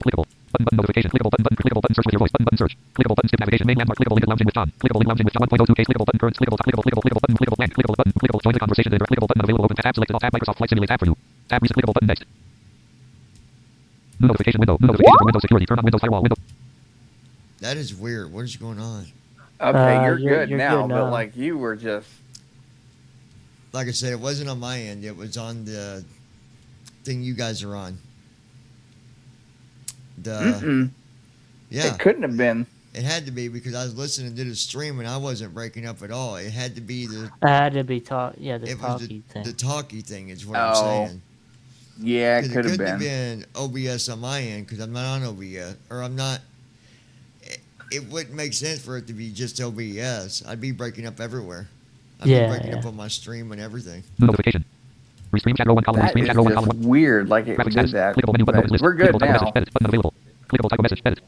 Clickable. Button notification. Clickable button search with your voice. Button search. Clickable button skip navigation. Main landmark. Clickable link lounging with John. Clickable link lounging with John 1.02 case. Clickable button current. Clickable button. Clickable blank. Clickable button. Clickable join the conversation. Clickable button available. Open tab selected. Tab Microsoft Flight Simulator tab for you. Tab recent. Clickable button next. New notification window. New notification for Windows security. Turn on Windows firewall window. That is weird. What is going on? Okay, you're good now, but like you were just. Like I said, it wasn't on my end. It was on the thing you guys are on. Yeah. It couldn't have been. It had to be because I was listening to the stream and I wasn't breaking up at all. It had to be the. It had to be talkie thing. The talkie thing is what I'm saying. Yeah, it could have It couldn't have been OBS on my end because I'm not on OBS or I'm not. It wouldn't make sense for it to be just OBS. I'd be breaking up everywhere. I'd be breaking up on my stream and everything. Notification. Restream chat row 1 column. Restream chat row 1 column 1. Weird, like it did that. Clickable menu button. We're good now. Message, edit, button available. Clickable type of message. Edit.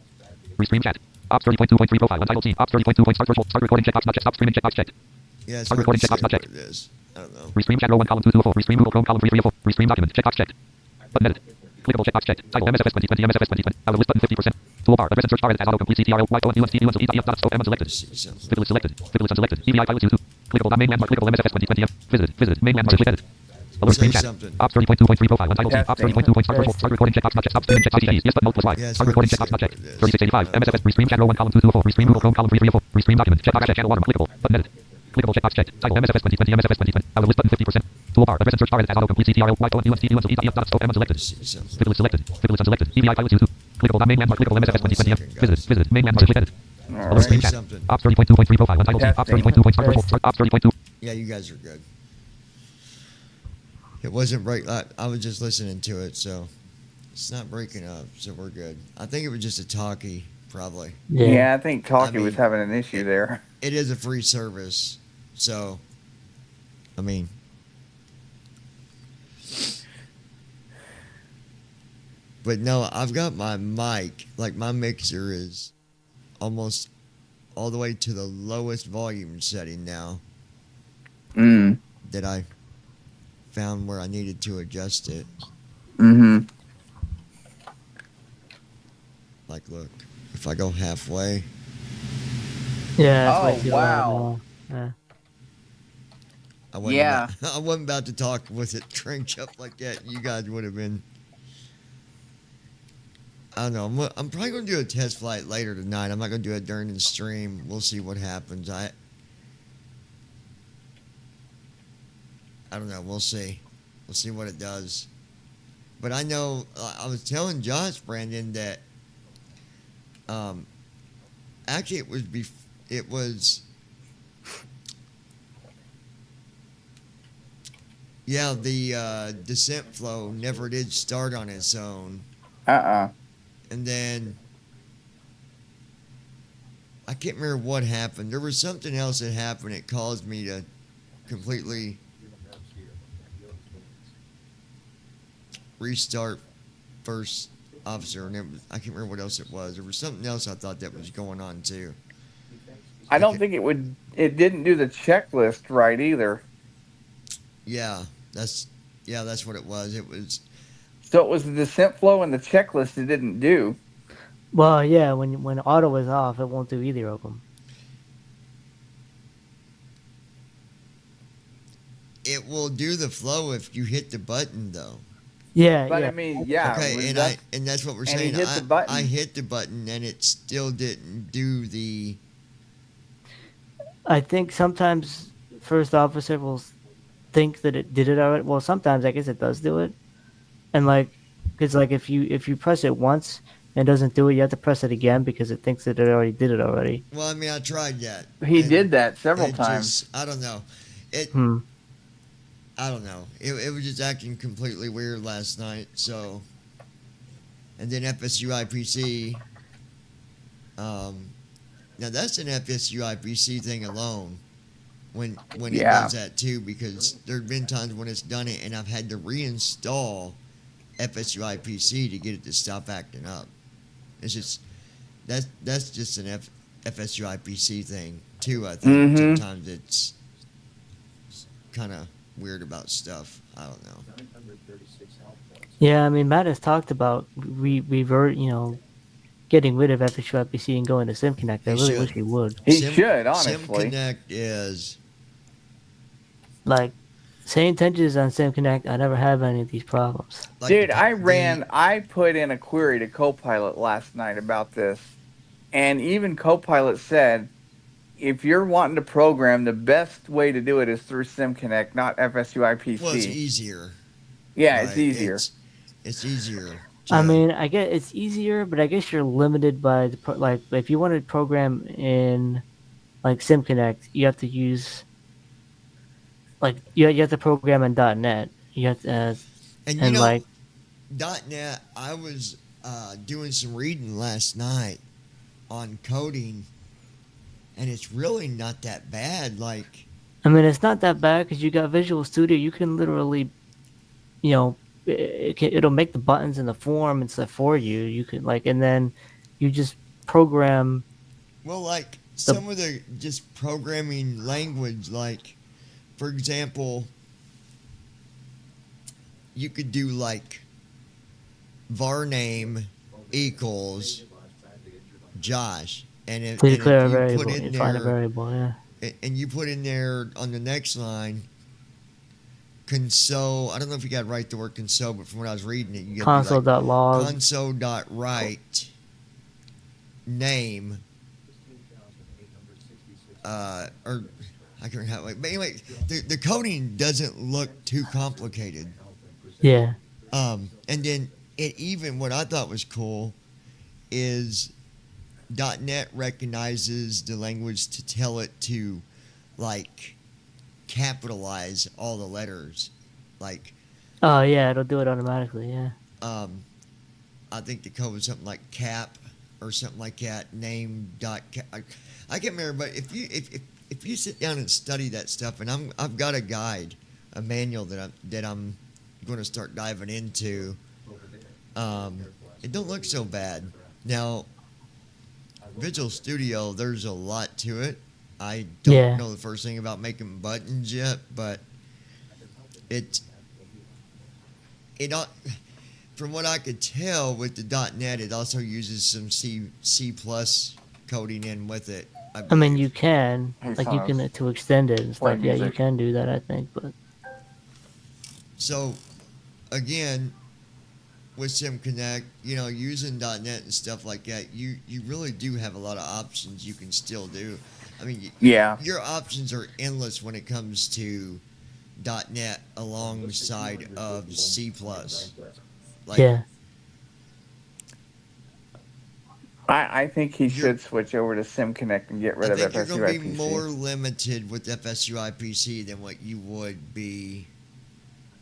Restream chat. Ops 30.2.3 profile. Untitled team. Ops 30.2. Start virtual. Start recording checkbox not checked. Stop streaming checkbox checked. Yeah, start recording checkbox not checked. It is. I don't know. Restream chat row 1 column 2 2 4. Restream Google Chrome column 3 3 4. Restream document. Checkbox checked. Button edit. Clickable checkbox checked. Title MSFS2020 MSFS2020. Out of list button 50%. Toolbar. Address and search bar as autocomplete CTRL Y UNC unselected. Fiddle is selected. Fiddle is unselected. EVI file is YouTube. Clickable main landmark. Clickable MSFS2020 Visit. Main landmark. Click edit. Alert screen chat. Ops 30.2.3 profile. Untitled team. Ops 30.2. Start virtual. Start recording checkbox not checked. Stop streaming checkbox CTEs. Yes button mode plus Y. Start recording checkbox not checked. 3685. MSFS. Restream chat row 1 column 2 2 4. Restream Google Chrome column 3 3 4. Restream document. Checkbox checked. Channel watermark. Clickable. Button edit. Clickable checkbox checked. Title MSFS2020 MSFS2020. Out of list button 50%. Toolbar. Address and search bar as autocomplete CTRL Y UNC unselected. Fiddle is selected. Fiddle is unselected. EVI file is YouTube. Clickable main landmark. Clickable MSFS2020 Visit. Main landmark. Click edit. Alert screen chat. Ops 30.2.3 profile. Untitled team. Ops 30.2. Start virtual. Ops 30.2. Yeah, you guys are good. It wasn't break. I was just listening to it, so it's not breaking up. So we're good. I think it was just a talkie, probably. Yeah, I think talkie was having an issue there. It is a free service, so I mean. But no, I've got my mic, like my mixer is almost all the way to the lowest volume setting now. That I found where I needed to adjust it. Like, look, if I go halfway. Yeah. That's wow. I wasn't about to talk with it cranked up like that. You guys would have been. I don't know. I'm probably going to do a test flight later tonight. I'm not going to do it during the stream. We'll see what happens. I don't know. We'll see. We'll see what it does. But I know I was telling Josh, Brandon, that actually it was yeah, the descent flow never did start on its own. And then I can't remember what happened. There was something else that happened. It caused me to completely restart first officer, and I can't remember what else it was. There was something else I thought that was going on too. I don't think it didn't do the checklist right either. Yeah, that's what it was. It was. So it was the descent flow and the checklist it didn't do. Well, yeah, when auto is off, it won't do either of them. It will do the flow if you hit the button, though. Yeah, but I mean, yeah. Okay, and that's what we're saying. I hit the button and it still didn't do the. I think sometimes first officer will think that it did it already. Well, sometimes I guess it does do it, and because if you press it once and it doesn't do it, you have to press it again because it thinks that it already did it already. Well, I mean, I tried that. He did that several times. I don't know. I don't know. It was just acting completely weird last night. So, and then FSU IPC. Now that's an FSU IPC thing alone. When it does that too, because there've been times when it's done it and I've had to reinstall FSU IPC to get it to stop acting up. It's just that's just an FSU IPC thing too. I think sometimes it's kind of weird about stuff. I don't know. Yeah, I mean, Matt has talked about getting rid of FSUIPC and going to SimConnect. I He really should. wish he would. He should, honestly. SimConnect is Like, same tensions on SimConnect, I never have any of these problems. like Dude, I put in a query to Copilot last night about this, and even Copilot said, if you're wanting to program, the best way to do it is through SimConnect, not FSUIPC. Well, it's easier. Yeah, Right? it's easier. It's easier. I mean, I guess it's easier, but I guess you're limited by like if you want to program in like SimConnect, you have to use like you have to program in .NET. You have to and like .NET. I was doing some reading last night on coding, and it's really not that bad. Like, I mean, it's not that bad because you got Visual Studio. You can literally, it'll make the buttons in the form and stuff for you. You can and then you just program. well, like some of the just programming language, like for example, you could do like var name equals Josh, and if, To and declare a if you variable, put in you find a there, variable, yeah. and you put in there on the next line console. I don't know if you got right the word console, but from what I was reading it, you get Console.log. console.write name or I can't remember how. But anyway, the coding doesn't look too complicated. Yeah. And then it even what I thought was cool is .NET recognizes the language to tell it to like capitalize all the letters. Like, Oh yeah, it'll do it automatically. Yeah. I think the code was something like cap or something like that. Name dot cap. I can't remember, but if you sit down and study that stuff, and I've got a guide, a manual that I'm going to start diving into. It don't look so bad. Now, Visual Studio, there's a lot to it. I don't know the first thing about making buttons yet, but from what I could tell with the .NET, it also uses some C plus coding in with it. I mean, you can Hey, you Sonos. can to extend it and Play stuff. Yeah, you music. can do that. I think, but So, again, with SimConnect, using .NET and stuff like that, you really do have a lot of options you can still do. I mean, Yeah. your options are endless when it comes to .NET alongside of C++. Like, yeah. I think he should switch over to SimConnect and get rid I of think you're going to be FSUIPC. more limited with FSUIPC than what you would be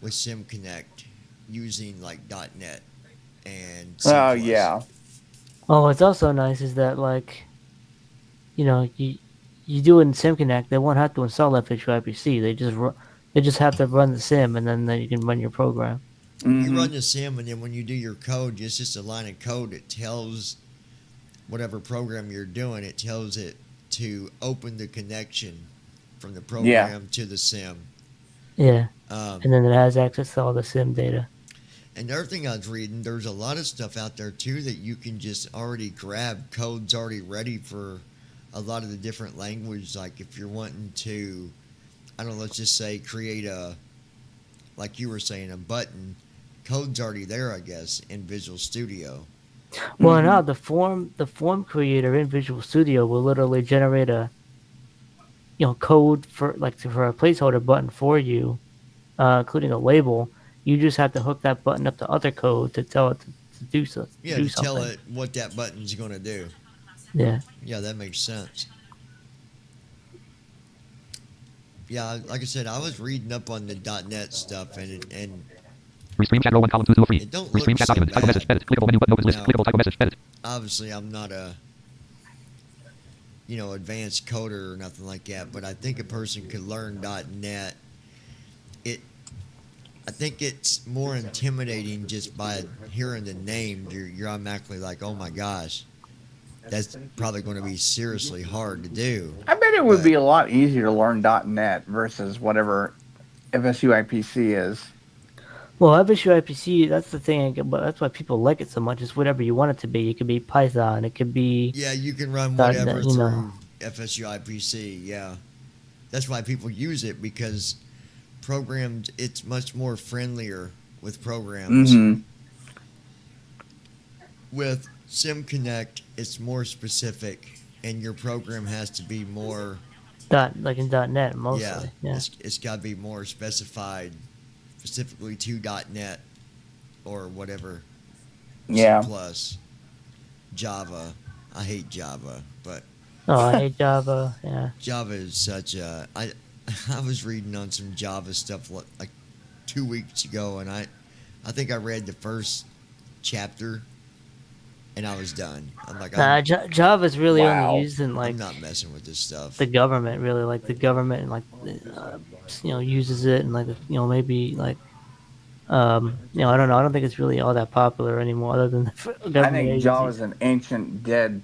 with SimConnect using like .NET and C++. Oh, yeah. Oh, what's also nice is that you do it in SimConnect, they won't have to install FHIPC. They just have to run the sim, and then you can run your program. You Mhm. run the sim, and then when you do your code, it's just a line of code. It tells whatever program you're doing, it tells it to open the connection from the program to the sim. Yeah, Um, and then it has access to all the sim data. and the other thing I was reading, there's a lot of stuff out there too that you can just already grab. Code's already ready for a lot of the different language. Like if you're wanting to, I don't know, let's just say create like you were saying, a button. Code's already there, I guess, in Visual Studio. Well, now the form creator in Visual Studio will literally generate a code for for a placeholder button for you, including a label. You just have to hook that button up to other code to tell it to do so. Yeah, do to something. tell it what that button's going to do. Yeah. Yeah, that makes sense. Yeah, like I said, I was reading up on the .NET stuff, and Restream chat row 1 column 2 free. it don't Restream look chat so document. Type of bad. message. Edit. Clickable menu button opens list. No. Clickable type of message. Edit. Obviously, I'm not a advanced coder or nothing like that, but I think a person could learn .NET. I think it's more intimidating just by hearing the name. You're automatically like, oh my gosh, that's probably going to be seriously hard to do. I bet it would But- be a lot easier to learn .NET versus whatever FSUIPC is. Well, FSUIPC, that's the thing. But that's why people like it so much. It's whatever you want it to be. It could be Python. It could be Yeah, you can run .NET. whatever through FSUIPC. Yeah, that's why people use it because programs. It's much more friendlier with programs. Mm-hmm. With SimConnect, it's more specific, and your program has to be more. Like in .NET mostly. Yeah, Yeah. it's got to be more specified, specifically to .NET or whatever. Yeah. C plus, Java. I hate Java, but Oh, I hate Java. Yeah. Java is such a. I was reading on some Java stuff like 2 weeks ago, and I think I read the first chapter, and I was done. I'm like, Java's really Wow. only used in I'm not messing with this stuff. the government. Really, like the government, and uses it, and maybe I don't know. I don't think it's really all that popular anymore, other than the government I think agencies. Java's an ancient dead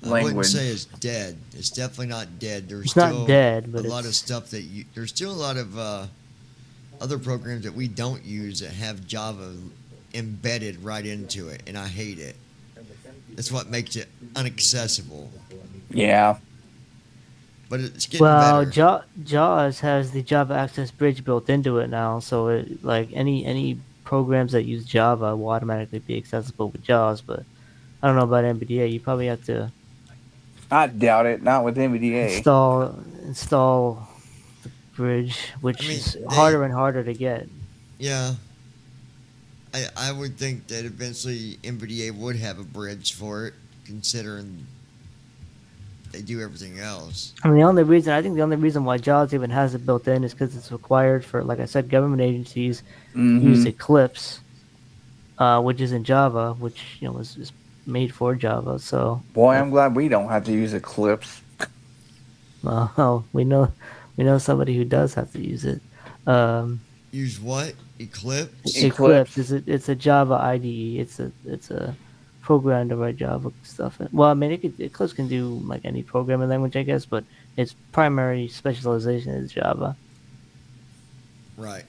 I wouldn't language. say it's dead. It's definitely not dead. There's It's still not dead, but a lot of it's- stuff that there's still a lot of other programs that we don't use that have Java embedded right into it, and I hate it. That's what makes it inaccessible. Yeah. But it's getting Well, better. JAWS has the Java Access Bridge built into it now, so any programs that use Java will automatically be accessible with JAWS. But I don't know about NVDA. You probably have to I doubt it. Not with NVDA. install the bridge, which I mean, is they- harder and harder to get. Yeah. I would think that eventually NVDA would have a bridge for it, considering they do everything else. I mean, I think the only reason why JAWS even has it built in is because it's required for, like I said, government agencies use Mhm. Eclipse, which is in Java, which is made for Java. So, Boy, I'm glad we don't have to use Eclipse. well, we know somebody who does have to use it. Use what? Eclipse? Eclipse is it's a Java IDE. It's a program to write Java stuff. Well, I mean, Eclipse can do like any programming language, I guess, but its primary specialization is Java. Right.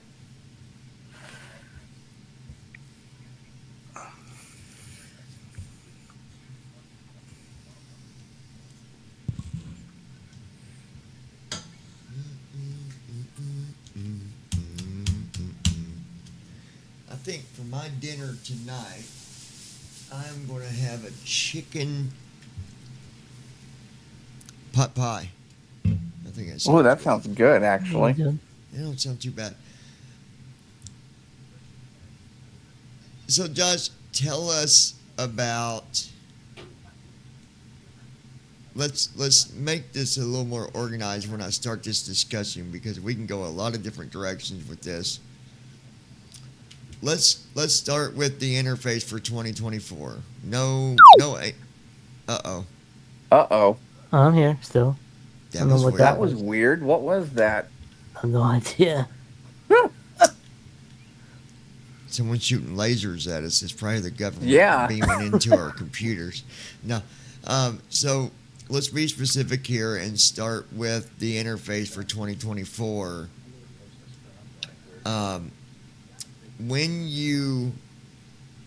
I think for my dinner tonight, I'm going to have a chicken pot pie. I think that's. Oh, that sounds good, actually. It don't sound too bad. So, Josh, tell us about. Let's make this a little more organized when I start this discussion because we can go a lot of different directions with this. Let's start with the interface for 2024. No. Uh-oh. Uh-oh. Oh, I'm here still. I don't know what weird. That was weird. What was that? I have no idea. Someone shooting lasers at us. It's probably the government Yeah. beaming into our computers. No. So let's be specific here and start with the interface for 2024. When you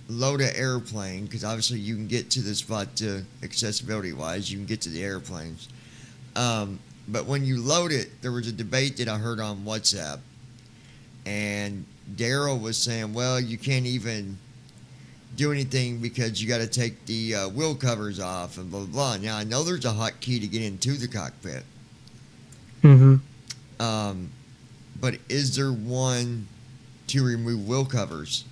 load an airplane, because obviously you can get to the spot accessibility-wise, you can get to the airplanes. But when you load it, there was a debate that I heard on WhatsApp, and Daryl was saying, well, you can't even do anything because you got to take the wheel covers off and blah, blah, blah. Now, I know there's a hotkey to get into the cockpit. Mm-hmm. But is there one to remove wheel covers?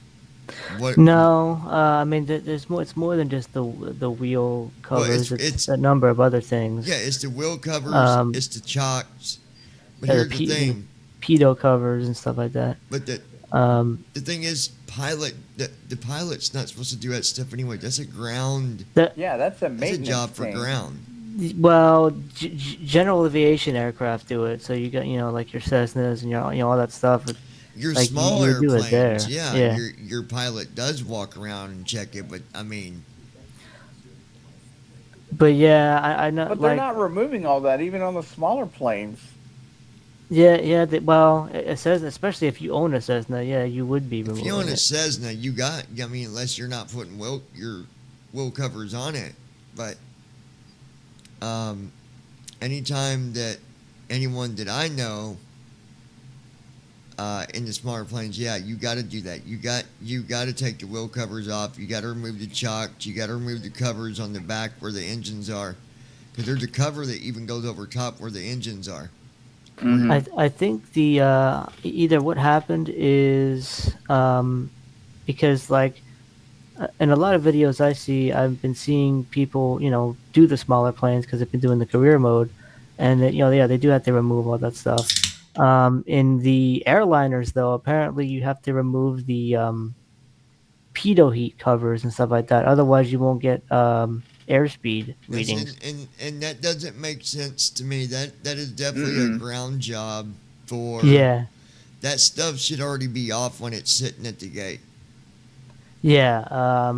What? No, I mean, there's more. It's more than just the wheel covers. It's a number of other things. Yeah, it's the wheel covers. It's the chocks. But Yeah, here's the the thing. pedo covers and stuff like that. But the thing is, the pilot's not supposed to do that stuff anyway. That's a ground. Yeah, that's a That's a maintenance job for thing. ground. Well, general aviation aircraft do it. So you got like your Cessnas and your all that stuff. Your Like, small you do it airplanes, there. yeah, Yeah. your pilot does walk around and check it. But I mean, But yeah, I know. But they're not removing all that, even on the smaller planes. Yeah. Well, it says, especially if you own a Cessna, yeah, you would be If you own removing a it. Cessna, I mean, unless you're not putting your wheel covers on it, but um, anytime that anyone that I know in the smaller planes, yeah, you got to do that. You got to take the wheel covers off. You got to remove the chocks. You got to remove the covers on the back where the engines are, because there's a cover that even goes over top where the engines are. Where Mm-hmm. I think the either what happened is because like in a lot of videos I see, I've been seeing people, do the smaller planes because they've been doing the career mode, and yeah, they do have to remove all that stuff. In the airliners, though, apparently you have to remove the pitot heat covers and stuff like that. Otherwise, you won't get airspeed That's readings. and that doesn't make sense to me. That is definitely a Mm-mm. ground job for Yeah, that stuff should already be off when it's sitting at the gate. yeah.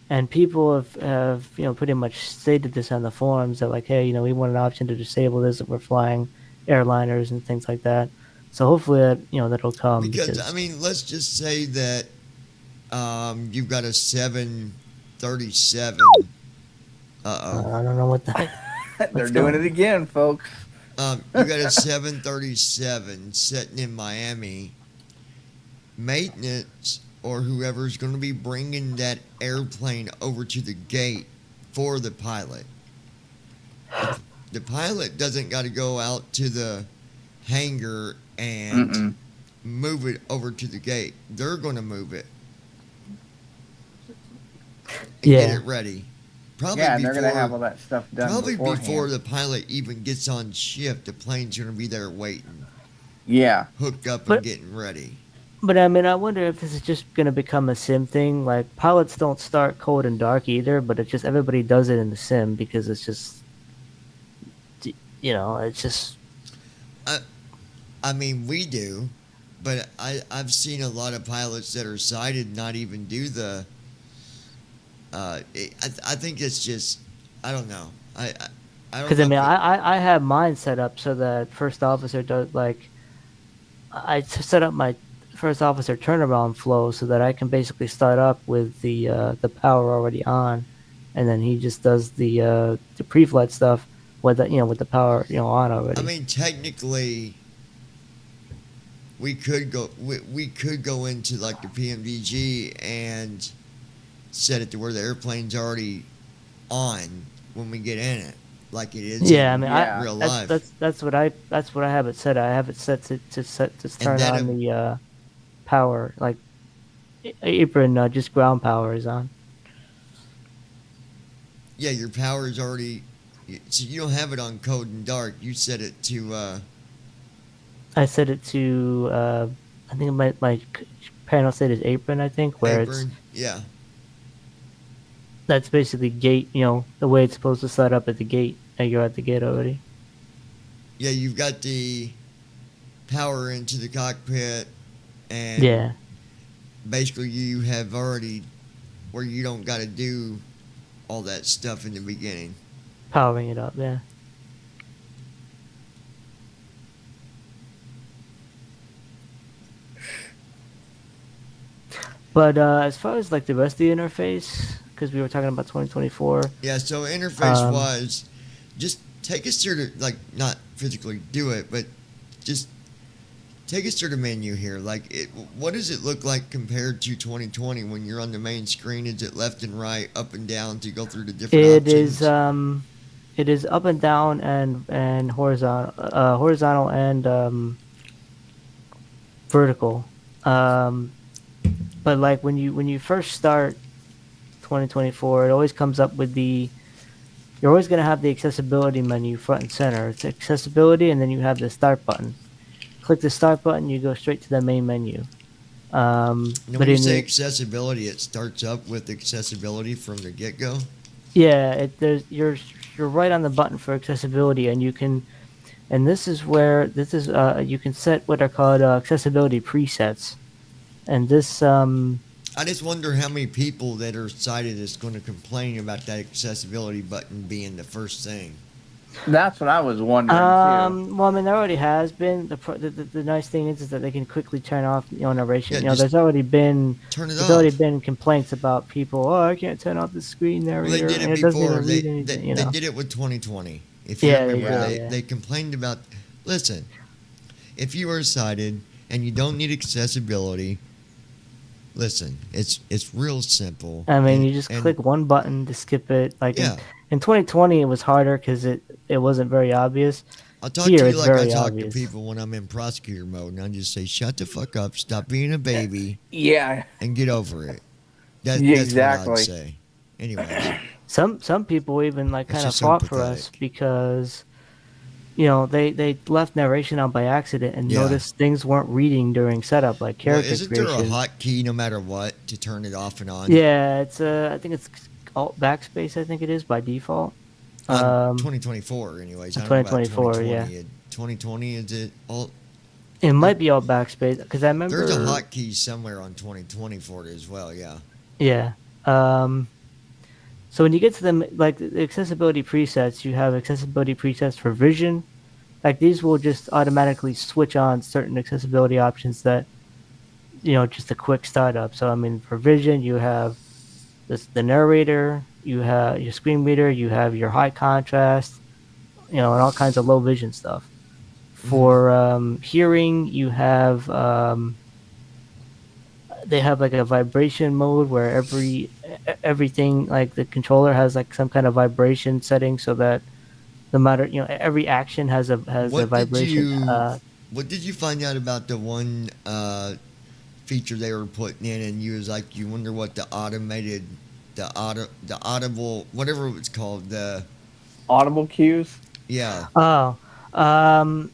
And people have pretty much stated this on the forums that like, hey, we want an option to disable this if we're flying airliners and things like that. So hopefully that'll come Because I because mean, let's just say that you've got a 737. Uh I don't know what the They're what's doing going. it again, folks. you got a 737 sitting in Miami. Maintenance or whoever's going to be bringing that airplane over to the gate for the pilot. The pilot doesn't got to go out to the hangar and Mm-mm. move it over to the gate. They're going to move it and get Yeah, it ready. Probably Yeah, and they're gonna have before all that stuff done probably before beforehand. the pilot even gets on shift, the plane's going to be there waiting, Yeah. hooked up and but getting ready. but I mean, I wonder if this is just gonna become a sim thing. Like pilots don't start cold and dark either, but it's just everybody does it in the sim because it's just it's just I I mean, we do, but I've seen a lot of pilots that are sighted not even do the. I think it's just I don't know. I don't because I know mean, if it. I have mine set up so that first officer does like set up my first officer turnaround flow so that I can basically start up with the power already on, and then he just does the pre-flight stuff with with the power on I already. mean, technically, we could go into like the PMDG and set it to where the airplane's already on when we get in it, like it is Yeah, I in mean, Yeah. real that's life, that's that's what I have it set. I have it set to and turn on the power like apron, just ground power is on. yeah, your power is already. So you don't have it on code and dark. You set it to I set it to I think my panel set is apron. I think where it's apron. Yeah, that's basically gate. The way it's supposed to set up at the gate. And you're at the gate already. yeah. You've got the power into the cockpit, and Yeah, basically you have already where you don't got to do all that stuff in the beginning. powering it up. Yeah, but as far as like the rest of the interface, because we were talking about 2024. Yeah. So interface Um, wise, just take us through the like not physically do it, but just take us through the menu here. Like, what does it look like compared to 2020 when you're on the main screen? Is it left and right, up and down to go through the different it is options? it is up and down and horizontal and vertical. Um, but like when you first start 2024, it always comes up with the you're always going to have the accessibility menu front and center. It's accessibility, and then you have the start button. Click the start button, you go straight to the main menu. And But when you in say the accessibility, it starts up with accessibility from the get go. yeah, there's you're right on the button for accessibility, and you can and this is you can set what are called accessibility presets, and this I just wonder how many people that are sighted is going to complain about that accessibility button being the first thing. That's what I was wondering Well, I mean, there already has been. The nice thing is that they can quickly turn off, narration. Yeah, just turn it there's already off. been complaints about people. Oh, I can't turn off the screen Well, they narrator, did and it it doesn't before. even read anything. They did it with 2020. If you Yeah, they remember, did. Yeah. Yeah. they complained about. Listen, if you are sighted and you don't need accessibility, listen, it's real simple. I mean, And you just and click one button to skip it. Like yeah, in 2020, it was harder because it wasn't very obvious. I'll talk Here, to you it's like I very talk to obvious. people when I'm in prosecutor mode, and I just say, "Shut the fuck up, stop being a baby, Yeah, and get over it." yeah, That's what I'd exactly. say. Anyways, Some people even like it's kind of just so fought for us pathetic. because they left narration on by accident and Yeah. noticed things weren't reading during setup, like Well, character isn't there a creation. hotkey no matter what to turn it off and on? Yeah, it's I think it's Alt Backspace. I think it is by default. On Um, 2024, anyways. I don't know about 2024. Yeah, 2020. 2020 is it all? it There, might be Alt Backspace because I there's a remember. hotkey somewhere on 2020 for it as well. Yeah. Yeah. Um, so when you get to the accessibility presets, you have accessibility presets for vision. Like these will just automatically switch on certain accessibility options that just a quick startup. So I mean, for vision, you have the narrator, you have your screen reader, you have your high contrast, and all kinds of low vision stuff. Hmm. For hearing, you have they have like a vibration mode where everything like the controller has like some kind of vibration setting so that no matter every action has a What did vibration. you What did you find out about the one feature they were putting in, and you was like, you wonder what the automated, the audible, whatever it was called, the Audible cues. yeah. Oh, um,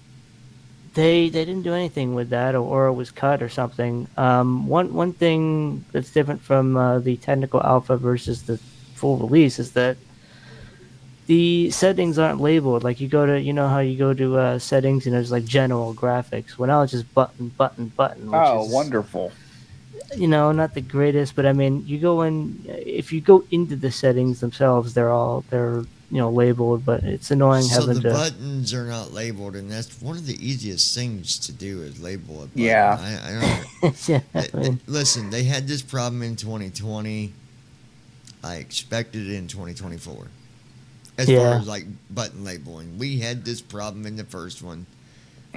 they didn't do anything with that, or it was cut or something. One thing that's different from the technical alpha versus the full release is that the settings aren't labeled. Like how you go to settings and there's like general graphics. Well, now it's just button, button, button, which Oh, is wonderful. not the greatest. But I mean, you go in if you go into the settings themselves, they're labeled. But it's annoying So having the to. buttons are not labeled, and that's one of the easiest things to do is label a button. Yeah. I don't. Yeah, I mean, Listen, they had this problem in 2020. I expected it in 2024. As far yeah. as like button labeling, we had this problem in the first one.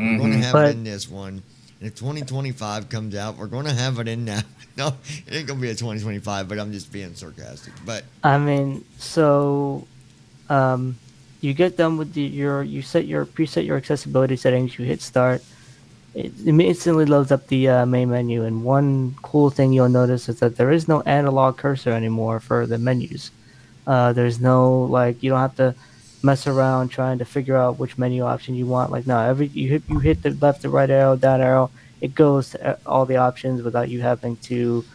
We're going to Hmm. have it But in this one. And if 2025 comes out, we're going to have it in now. No, it ain't going to be a 2025, but I'm just being sarcastic. But I mean, so um, you get done with you preset your accessibility settings. You hit start. It instantly loads up the main menu. And one cool thing you'll notice is that there is no analog cursor anymore for the menus. There's no like you don't have to mess around trying to figure out which menu option you want. Like no, every you hit the left or right arrow, down arrow, it goes to all the options without you having to.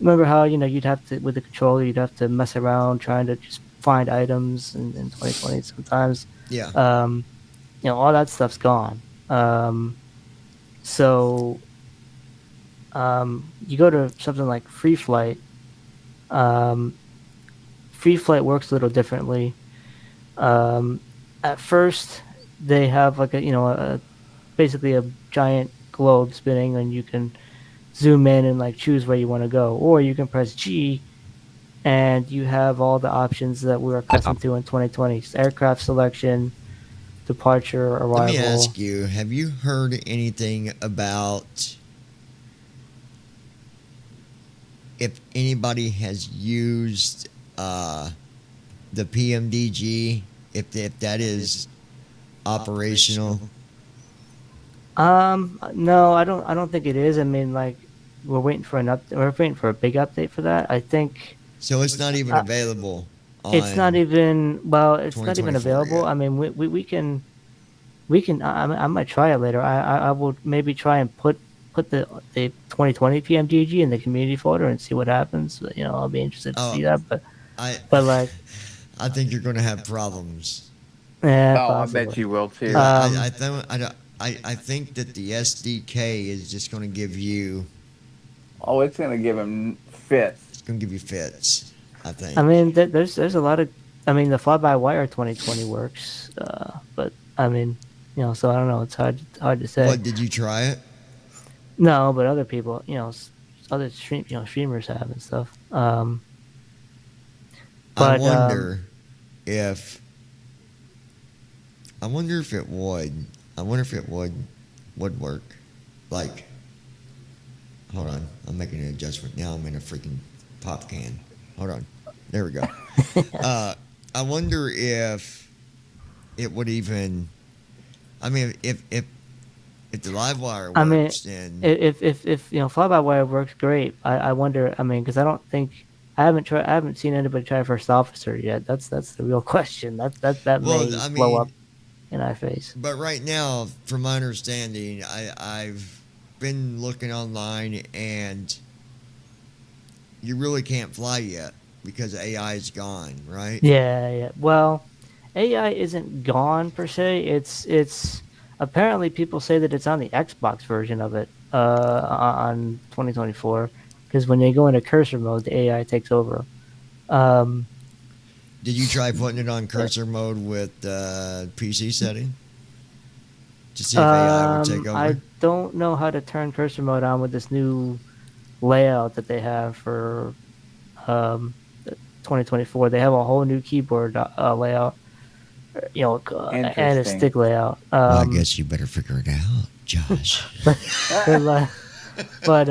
Remember how you'd have to with the controller you'd have to mess around trying to just find items in 2020 sometimes. yeah, Um, all that stuff's gone. So you go to something like Free Flight. Um, Free Flight works a little differently. Um, at first, they have like basically a giant globe spinning, and you can zoom in and like choose where you want to go, or you can press G, and you have all the options that we're accustomed Desktop. to in 2020: aircraft selection, departure, let me arrival. ask you, have you heard anything about if anybody has used the PMDG, if that is operational? No, I don't think it is. I mean, like we're waiting for a big update for that. I think So it's not even uh, available it's not on even it's not even 2024 available. yet. I mean, we can. I might try it later. I will maybe try and put the 2020 PMGG in the community folder and see what happens. I'll be interested to Oh, see that. But I but like, I think you're going to have problems yeah, Oh, I bet possibly. you will because too. I think that the SDK is just going to give you Oh, it's gonna give him fits. it's going to give you fits. I I think. mean, there's a lot of I mean, the fly-by-wire 2020 works, but I mean, so I don't know. It's hard to say. What, did you try it? No, but other people, other streamers have and stuff. I But wonder if I wonder if it would. I wonder if it would work. Like, hold on, I'm making an adjustment. Now I'm in a freaking pop can. Hold on. There we go. I wonder if it would even. I mean, if the live wire works, I mean, then if fly-by-wire works, great. I wonder. I mean, because I don't think I haven't seen anybody try first officer yet. That's the real question. That well, may I blow mean, up in our face. but right now, from my understanding, I've been looking online, and you really can't fly yet because AI is gone, right? Yeah. Well, AI isn't gone per se. It's apparently people say that it's on the Xbox version of it on 2024 because when they go into cursor mode, the AI takes over. Did you try putting it on cursor mode with PC setting to see if AI would take over? I don't know how to turn cursor mode on with this new layout that they have for 2024. They have a whole new keyboard layout, and a Interesting. stick layout. Well, I guess you better figure it out, Josh. but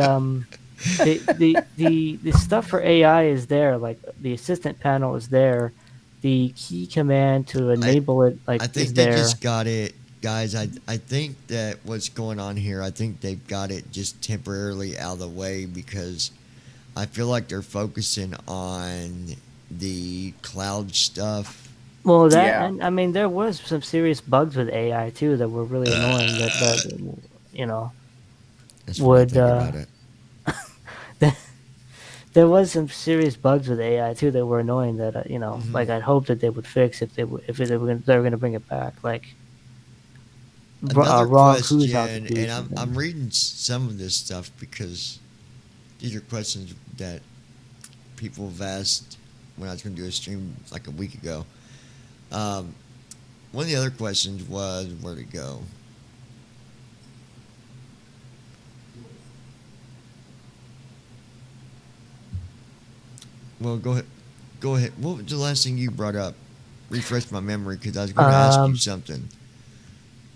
the stuff for AI is there. Like the assistant panel is there. The key command to enable it I is think they there. just got it, guys. I think that what's going on here, I think they've got it just temporarily out of the way because I feel like they're focusing on the cloud stuff. Well, Yeah. I mean, there was some serious bugs with AI too that were really annoying. That That's what I would think about it. there was some serious bugs with AI too that were annoying. That Mhm. like I'd hope that they would fix if they were going to bring it back. Like Another wrong cruise question, altitudes. and I'm reading some of this stuff because these are questions that people have asked when I was going to do a stream like a week ago. One of the other questions was where'd it go? Well, go ahead. Go ahead. What was the last thing you brought up? Refresh my memory because I was going to ask you something.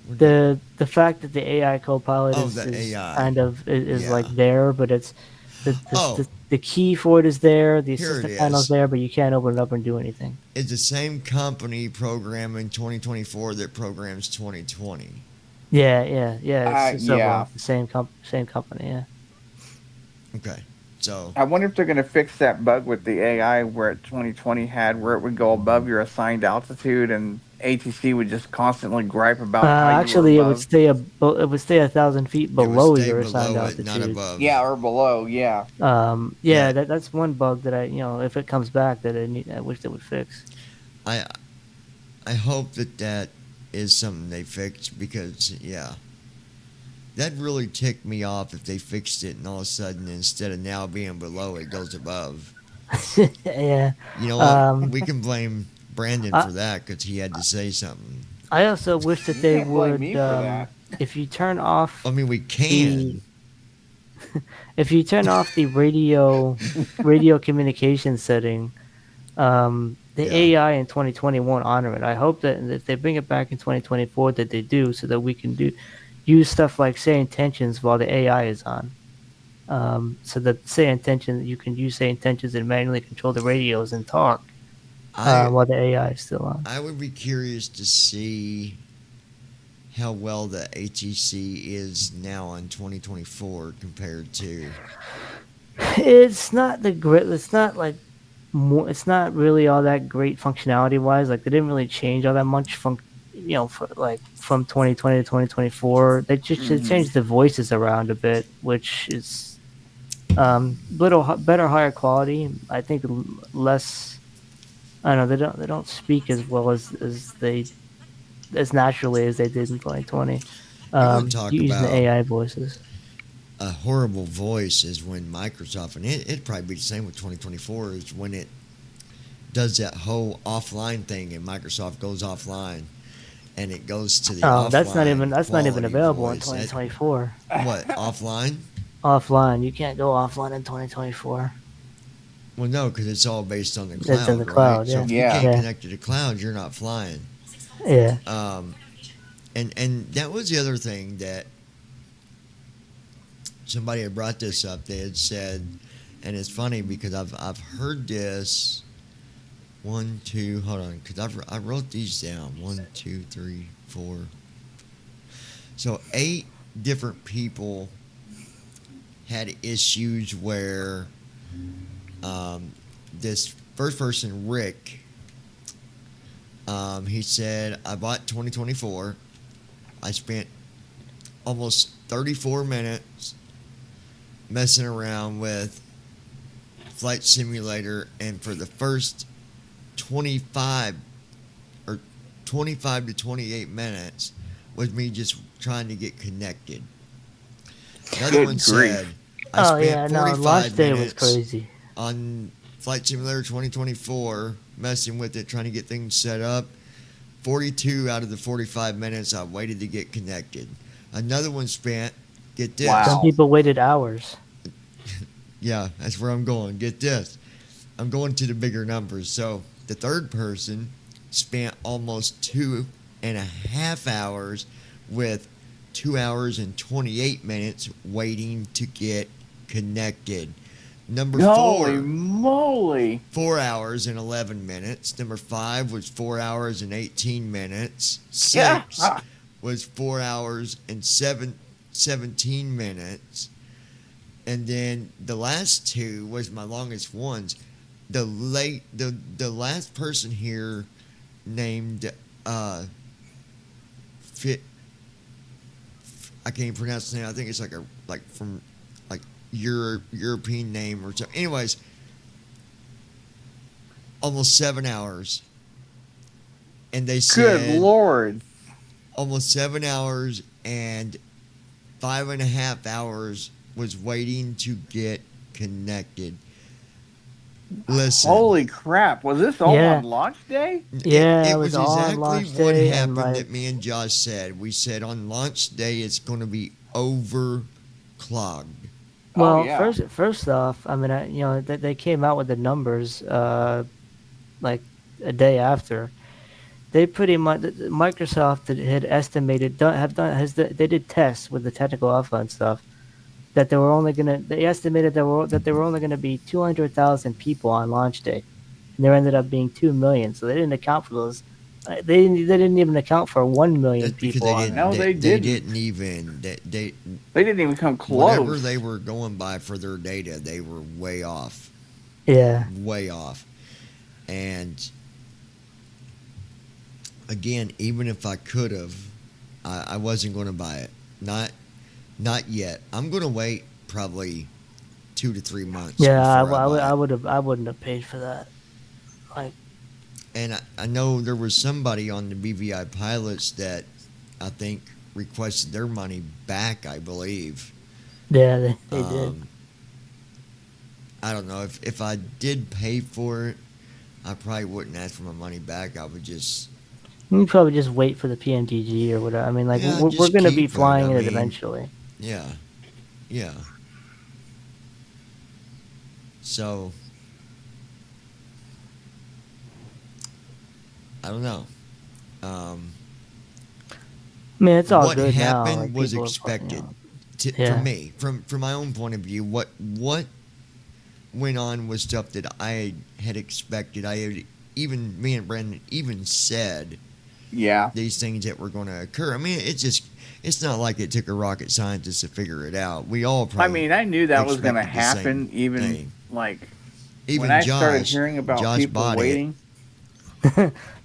The fact that the AI Copilot Oh, is the AI. kind of is Yeah. like there, but it's the key for it is there. The Here it assistant panel's is. there, but you can't open it up and do anything. It's the same company programming 2024 that programs 2020. Yeah. It's Yeah. the same company. Yeah. Okay. So, I wonder if they're going to fix that bug with the AI where 2020 had, where it would go above your assigned altitude, and ATC would just constantly gripe about how you Actually, were it would above. stay 1,000 feet it would below stay your assigned below it, not altitude. above. Yeah, or below. Yeah. Yeah. That's one bug that if it comes back, that I wish they would fix. I hope that is something they fixed because, yeah. That really ticked me off if they fixed it and all of a sudden, instead of now being below, it goes above. Yeah. You know what? Um, We can blame Brandon I- for that because he had to say something. I also wish that You they can't blame would, me for that. if you turn off I mean, we can. the radio communication setting, the Yeah. AI in 2020 won't honor it. I hope that if they bring it back in 2024, that they do, so that we can use stuff like say intentions while the AI is on. So that say intention, you can use say intentions and manually control the radios and talk while the AI is still on. I would be curious to see how well the ATC is now on 2024 compared to. It's not the great. It's not like more. It's not really all that great functionality wise. Like they didn't really change all that much from 2020 to 2024. They just Mhm. changed the voices around a bit, which is better, higher quality. I think less. I don't know. They don't speak as well as naturally as they did in 2020. You want to talk Using the about AI voices. a horrible voice is when Microsoft, and it'd probably be the same with 2024, is when does that whole offline thing, and Microsoft goes offline, and it goes to the Oh, offline. that's not even quality available in voice. 2024. What, offline? Offline, you can't go offline in 2024. Well, no, because it's all based on the cloud. It's in the right? cloud, So yeah. if you Yeah. can't Yeah. connect to the cloud, you're not flying. Yeah. And that was the other thing that somebody had brought this up. They had said, and it's funny because I've heard this. 1, 2, hold on, because I wrote these down. 1, 2, 3, 4. So 8 different people had issues where this first person, Rick, he said, I bought 2024. I spent almost 34 minutes messing around with Flight Simulator, and for the first 25 to 28 minutes was me just trying to get connected. Another Good one grief. said, I Oh spent yeah, no, 45 launch day was minutes crazy. on Flight Simulator 2024, messing with it, trying to get things set up. 42 out of the 45 minutes I waited to get connected. Another one spent, get this. Wow. Some people waited hours. Yeah, that's where I'm going. Get this. I'm going to the bigger numbers. So the third person spent almost 2.5 hours with 2 hours and 28 minutes waiting to get connected. Number Holy 4, moly. 4 hours and 11 minutes. Number 5 was 4 hours and 18 minutes. 6 Yeah. was 4 hours and 17 minutes. And then the last 2 was my longest ones. The last person here named Fit. I can't even pronounce the name. I think it's from European name or something. Anyways, almost 7 hours. And they said Good Lord. almost 7 hours and 5.5 hours was waiting to get connected. Listen. Holy crap. Was this all Yeah. on launch day? Yeah, it it was was all on exactly launch what day, and, happened like- that me and Josh said. We said on launch day it's going to be overclogged. Well, Oh, yeah. first off, I mean, they came out with the numbers like a day after. They pretty much Microsoft had estimated they did tests with the technical alpha and stuff that they estimated that there were only gonna be 200,000 people on launch day, and there ended up being 2 million. So they didn't account for those. They didn't even account for 1 million That's because people. they on didn't. there. No, they they didn't even. They They didn't even come whatever close. they were going by for their data, they were way off. Yeah. Way off. And again, even if I could have, I wasn't going to buy it. Not yet. I'm going to wait probably 2 to 3 months. Yeah, before buy it. I wouldn't have paid for that. Like, And I know there was somebody on the BVI pilots that I think requested their money back, I believe. yeah, they did. I don't know. If I did pay for it, I probably wouldn't ask for my money back. I would just... You probably just wait for the PMDG or whatever. I mean, like, Yeah, we're just going to be keep it. flying I it mean, eventually. Yeah. Yeah. So... I don't know. I mean, it's all What good now. happened like, was people are expected. fucking, Yeah. For me, from my own point of view, what went on was stuff that I had expected. Me and Brandon even said Yeah. these things that were going to occur. I mean, it's not like it took a rocket scientist to figure it out. We all I probably mean, I knew that was going to expected the same happen, even thing. like Even when I started Josh- hearing about Josh people bought it. waiting.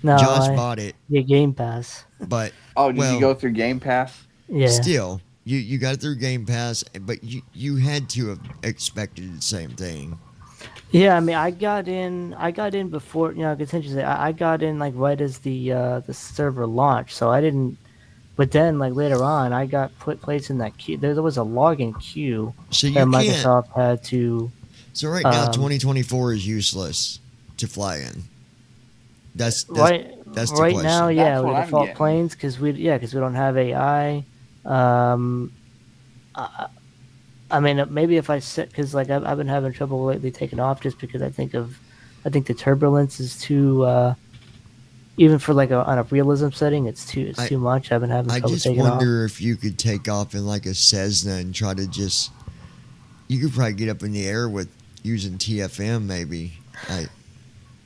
No, Josh I bought it, get Game Pass. but Oh, did well, you go through Game Pass? Yeah. still, you got it through Game Pass, but you had to have expected the same thing. Yeah, I mean, I got in before, essentially, I got in like right as the server launched, so I didn't. But then, like later on, I got placed in that queue. There was a login queue So that you can't. Microsoft had to. So right now, Um, 2024 is useless to fly in. That's that's the right now, question. yeah, That's we what I'm default getting. planes because we don't have AI. Um, I, I mean, maybe if I set because like I've been having trouble lately taking off just because I think the turbulence is too even for like on a realism setting, it's I too much. I've been having I trouble just taking off. wonder if you could take off in like a Cessna and try to just. You could probably get up in the air with using TFM maybe. I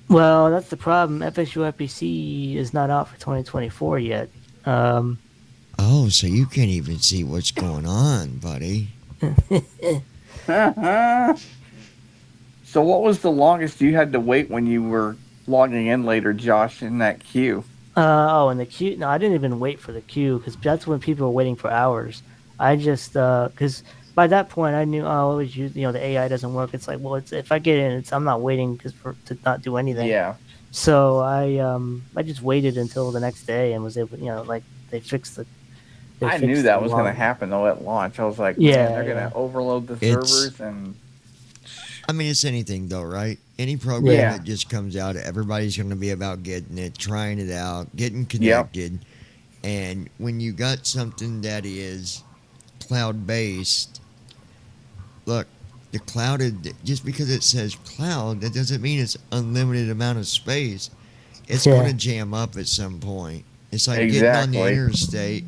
Well, that's the problem. FSUIPC is not out for 2024 yet. Um, Oh, so you can't even see what's going on, buddy. So what was the longest you had to wait when you were logging in later, Josh, in that queue? and the queue. No, I didn't even wait for the queue because that's when people were waiting for hours. I just because by that point I knew oh it was the AI doesn't work. It's like well it's if I get in I'm not waiting because for to not do anything. Yeah. So I just waited until the next day and was able like they I knew fixed the that was going to long. happen though at launch. I was like, man, Yeah, they're going yeah, to overload the It's servers and I mean it's anything though, right? Any program yeah. yeah. that just comes out, everybody's going to be about getting it, trying it out, getting Yep. connected. And when you got something that is cloud based, look, the clouded just because it says cloud, that doesn't mean it's unlimited amount of space. It's going Yeah. to jam up at some point. It's like getting on the Exactly. interstate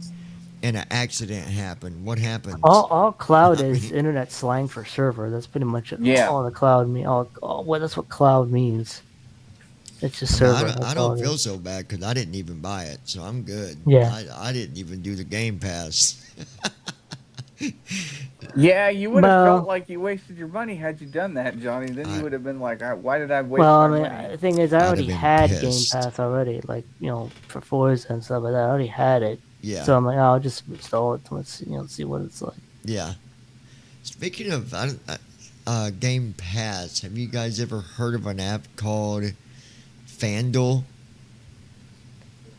and an accident happened. What happens? All cloud I is mean, internet slang for server. That's pretty much Yeah. all the cloud mean. All well, that's what cloud means. It's just I mean, server. I That's don't all it feel is. so bad because I didn't even buy it, so I'm good. Yeah. I didn't even do the Game Pass. Yeah, you would have felt Well, like you wasted your money had you done that, Johnny. Then you I would have been like, why did I waste well, I my mean, money? the thing is, I I'd have already been had Game pissed. Pass already. Like for Forza and stuff like that. I already had it. Yeah, So I'm like, oh, I'll just install it. Let's see what it's like. yeah. Speaking of Game Pass, have you guys ever heard of an app called FanDuel?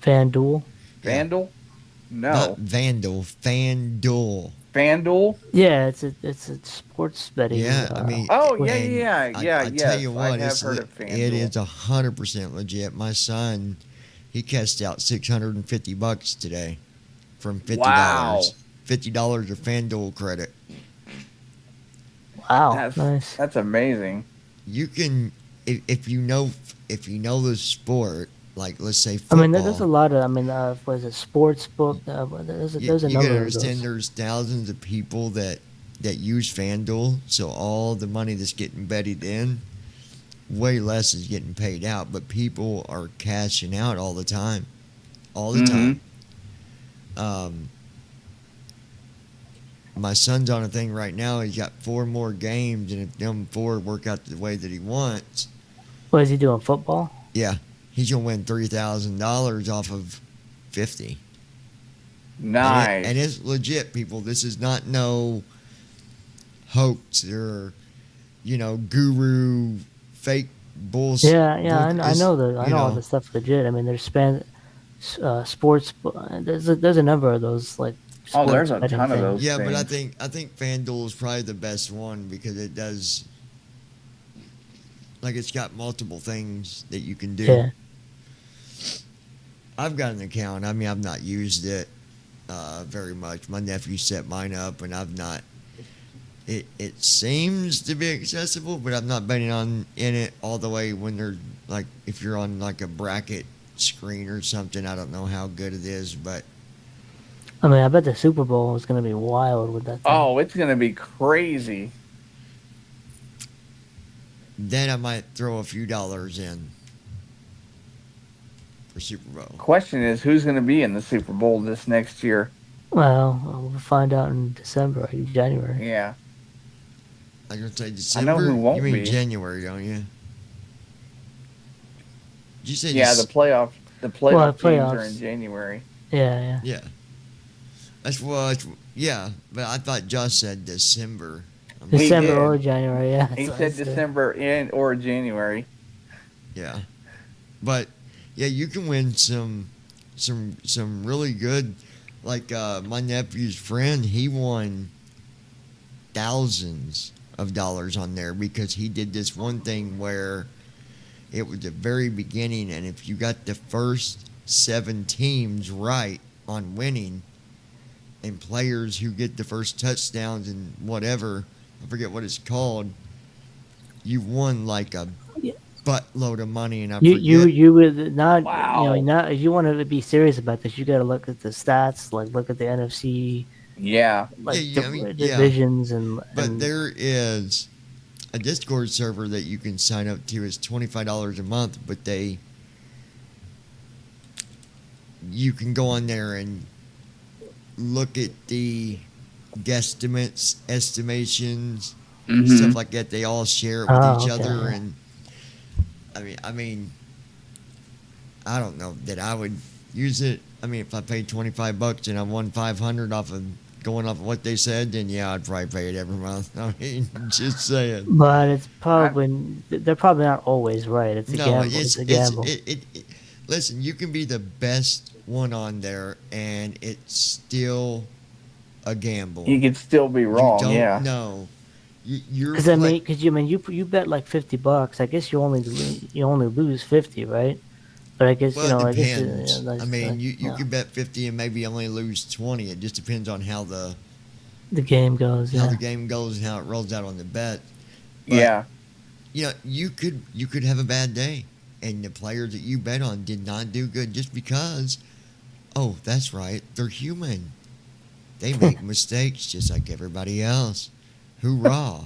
FanDuel. Yeah, Vandal? not No. Vandal, FanDuel. FanDuel? Yeah, it's a sports betting. Yeah, I mean, Oh, yeah, and yeah, yeah, I tell yes. you I what, have heard of it is FanDuel. 100% legit. My son, he cashed out $650 today from Wow. $50 of FanDuel credit. Wow, nice. That's amazing. You can, if you know the sport, like let's say I football. mean, there's a lot of. I mean, was it sports book? There's a You gotta number of understand those. there's thousands of people that use FanDuel, so all the money that's getting betted in, way less is getting paid out, but people are cashing out all the time. All the Mm-hmm. time. My son's on a thing right now. He's got 4 more games, and if them 4 work out the way that he wants, What is he doing? Football? yeah, he's gonna win $3,000 off of 50. Nice. And it's legit, people. This is not no hoax or guru fake bullshit. Yeah, yeah. I know I know all the know, stuff legit. I mean, there's sports. There's a number of those like Oh, sports there's a betting ton of things. those. yeah, but things. I think FanDuel is probably the best one because it does like it's got multiple things that you can do. Yeah. I've got an account. I mean, I've not used it very much. My nephew set mine up, and I've not. It seems to be accessible, but I'm not betting in it all the way when they're like if you're on like a bracket screen or something. I don't know how good it is, but I mean, I bet the Super Bowl is going to be wild with that thing. Oh, it's gonna be crazy. then I might throw a few dollars in for Super Bowl. Question is, who's gonna be in the Super Bowl this next year? Well, we'll find out in December, January. Yeah. I was gonna say I know December. who won't You mean be. January, don't you? Did you say Yeah, the playoff Well, teams are playoffs. in January. Yeah. Yeah. That's what. Yeah, but I thought Josh said December. He December did. or January. Yeah. He that's- said that's it. December or January. Yeah, but yeah, you can win some really good. Like my nephew's friend, he won thousands of dollars on there because he did this one thing where it was the very beginning, and if you got the first 7 teams right on winning, and players who get the first touchdowns and whatever, I forget what it's called, you won like a Yeah. buttload of money, and I You would not, Wow. not if you want to be serious about this, you got to look at the stats, like look at the NFC, Yeah. like Yeah, I mean, yeah. divisions and But there is a Discord server that you can sign up to. Is $25 a month, but you can go on there and look at the guesstimates, estimations, stuff like that. They all share it with each other, yeah. and I mean, I don't know that I would use it. I mean, if I paid $25 and I won 500 off of going off of what they said, then yeah, I'd probably pay it every month. I mean, just saying. But it's probably they're probably not always right. It's a No, gamble. It's a gamble. Listen, you can be the best one on there, and it's still a gamble. You could still be wrong. You don't Yeah. know. You're Because you bet like $50. I guess you only lose 50, right? But I guess well, it I guess depends. I mean, you yeah. could bet 50 and maybe only lose 20. It just depends on how the game goes. how Yeah. the game goes and how it rolls out on the bet. But, Yeah. you know, you could have a bad day, and the players that you bet on did not do good just because. Oh, that's right. They're human. They make mistakes just like everybody else. Hoorah!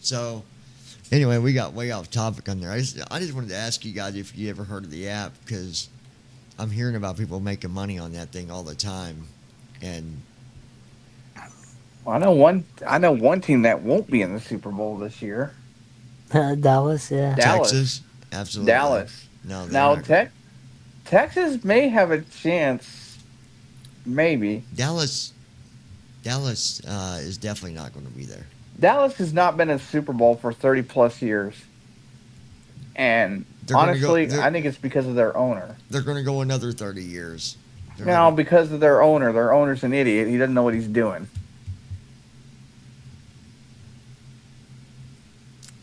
So, anyway, we got way off topic on there. I just wanted to ask you guys if you ever heard of the app, because I'm hearing about people making money on that thing all the time, and I know one team that won't be in the Super Bowl this year. Dallas, yeah. Dallas. Texas, absolutely. Dallas. No, they're Now not. Texas may have a chance. Maybe. Dallas is definitely not going to be there. Dallas has not been in a Super Bowl for 30 plus years. And They're gonna go- honestly, they're- I think it's because of their owner. They're going to go another 30 years. They're No, gonna- because of their owner. Their owner's an idiot. He doesn't know what he's doing.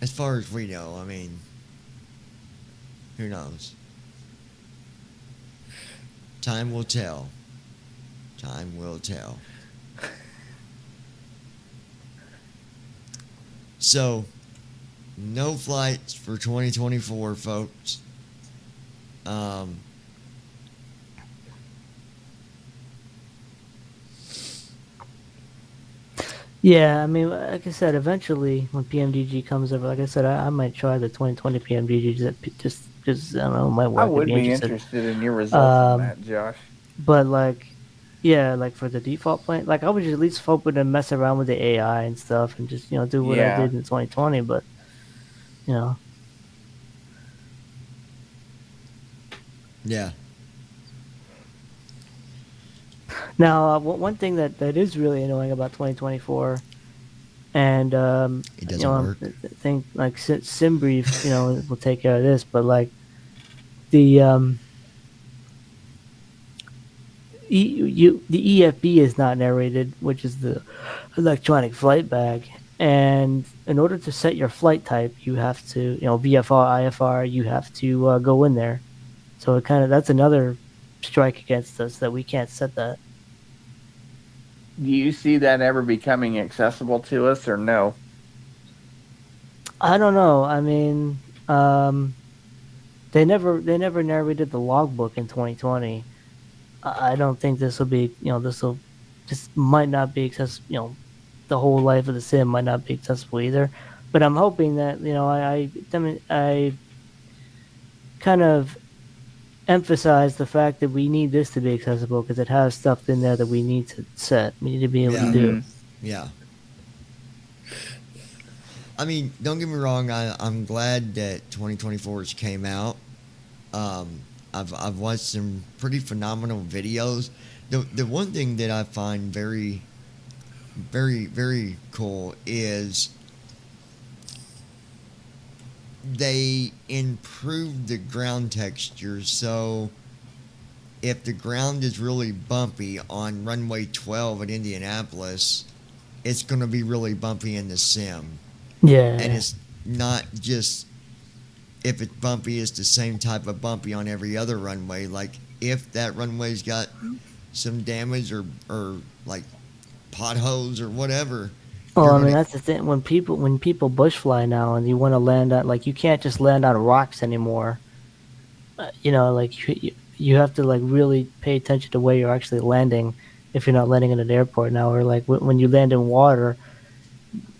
as far as we know, I mean, who knows? Time will tell. Time will tell. So, no flights for 2024, folks. Yeah, I mean, like I said, eventually when PMDG comes over, like I said, I might try the 2020 PMDG just because I don't know, it might work. I I'd would be interested in your results on that, Josh. But like, yeah, like for the default plan, like I would just at least hoping to mess around with the AI and stuff and just do what I did in 2020. But yeah. Now, one thing that is really annoying about 2024, and It doesn't work. I think like SimBrief, will take care of this, but like the the EFB is not narrated, which is the electronic flight bag. And in order to set your flight type, you have to, VFR, IFR, you have to go in there. So that's another strike against us that we can't set that. Do you see that ever becoming accessible to us or no? I don't know. I mean, they never narrated the logbook in 2020. I don't think this will be, this might not be accessible, the whole life of the sim might not be accessible either. But I'm hoping that, I kind of emphasize the fact that we need this to be accessible because it has stuff in there that we need to set. We need to be able to do. Yeah. I mean, don't get me wrong. I'm glad that 2024's came out. I've watched some pretty phenomenal videos. The one thing that I find very, very, very cool is they improved the ground texture. So if the ground is really bumpy on runway 12 at Indianapolis, it's going to be really bumpy in the sim. Yeah. And it's not just if it's bumpy, it's the same type of bumpy on every other runway. Like if that runway's got some damage or like potholes or whatever, Well, you're I mean gonna that's the thing. When people bush fly now and you want to land on, like, you can't just land on rocks anymore. Like you have to like really pay attention to where you're actually landing if you're not landing in an airport now. Or like when you land in water,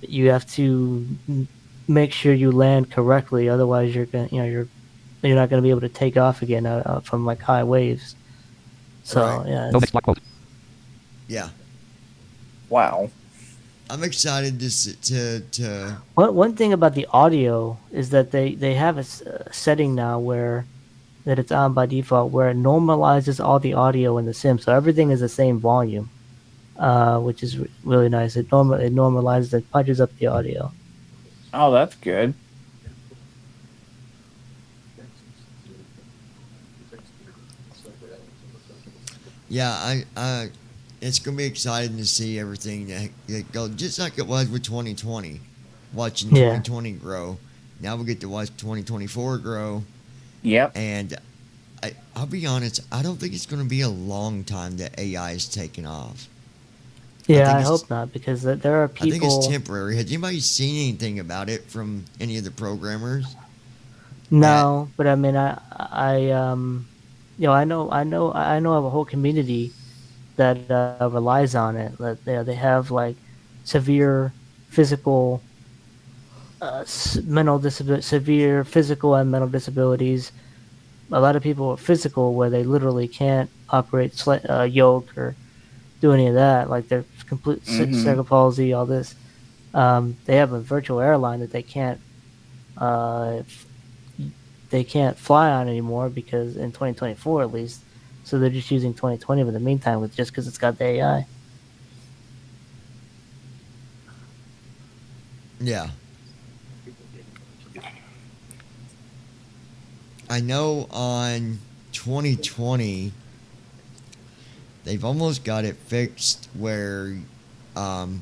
you have to make sure you land correctly. Otherwise, you're not going to be able to take off again from like high waves. right. So yeah, No next block quote. Yeah, Wow. I'm excited to one thing about the audio is that they have a setting now where that it's on by default where it normalizes all the audio in the sim, so everything is the same volume, which is really nice. It normalizes it, punches up the audio. Oh, that's good. yeah I it's gonna be exciting to see everything that go just like it was with 2020, watching Yeah, 2020 grow. Now we get to watch 2024 grow, Yep. and I'll be honest, I don't think it's going to be a long time that AI is taking off. I yeah. think I it's hope not because there are I think it's people. temporary. Has anybody seen anything about it from any of the programmers? At No, but I mean, I know of a whole community that relies on it. That they have like severe physical, severe physical and mental disabilities. A lot of people are physical where they literally can't operate yoke or do any of that. Like they're complete Mm-hmm. cerebral palsy, all this. They have a virtual airline that uh, they can't fly on anymore because in 2024 at least. So they're just using 2020 for the meantime, with just because it's got the AI. yeah, I know on 2020 they've almost got it fixed where um,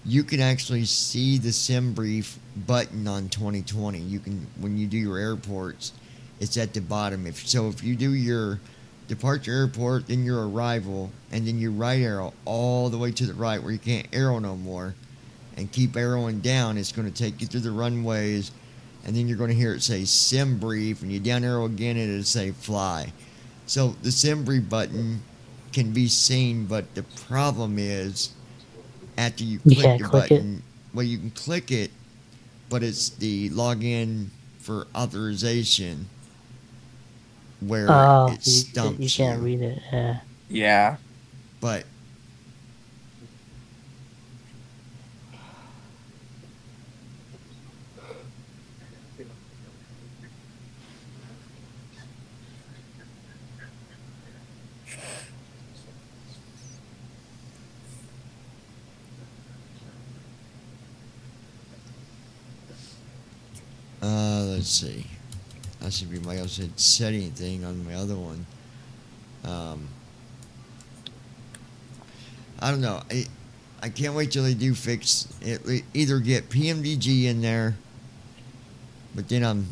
you can actually see the sim brief button on 2020. You can when you do your airports, it's at the bottom. If you do your departure airport, then your arrival, and then your right arrow all the way to the right where you can't arrow no more, and keep arrowing down, it's going to take you through the runways, and then you're going to hear it say sim brief, and you down arrow again, and it'll say fly. So the sim brief button can be seen, but the problem is after you You click can't the click it. button, well, you can click it, but it's the login for authorization where Oh, it you stumps can't you. read it. Yeah. Yeah. But let's see. I should be my else had said anything on my other one. Um, I don't know. I can't wait till they do fix it. Either get PMDG in there, but then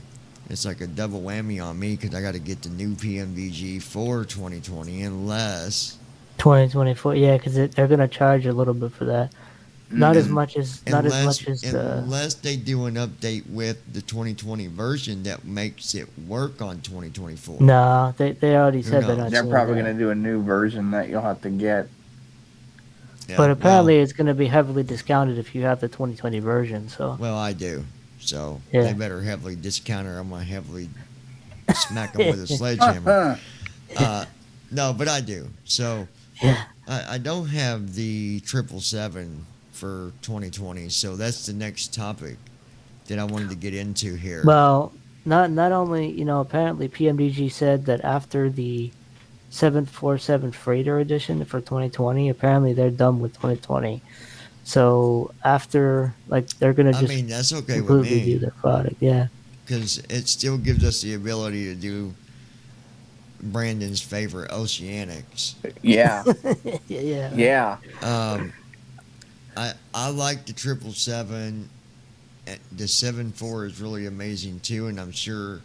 it's like a double whammy on me because I got to get the new PMDG for 2020 unless 2024. Yeah, because they're gonna charge a little bit for that. Not as Mm-hmm. much as not as unless much as unless they do an update with the 2020 version that makes it work on 2024. no. They already Who said they're not knows? They're doing probably that. going to do a new version that you'll have to get. Yeah. But Well, apparently, it's going to be heavily discounted if you have the 2020 version. So I do. So they yeah, better heavily discount her. I'm gonna heavily smack them with a sledgehammer. Uh, no, but I do. So yeah. I don't have the 777 for 2020. So that's the next topic that I wanted to get into here. Well, not only apparently PMDG said that after the 747 Freighter edition for 2020, apparently they're done with 2020. So after, like, they're gonna I just mean, that's okay with completely do me their product. Yeah, because it still gives us the ability to do Brandon's favorite oceanics. Yeah. yeah. Yeah. Um, I like the 777 the 7.4 is really amazing too, and I'm sure.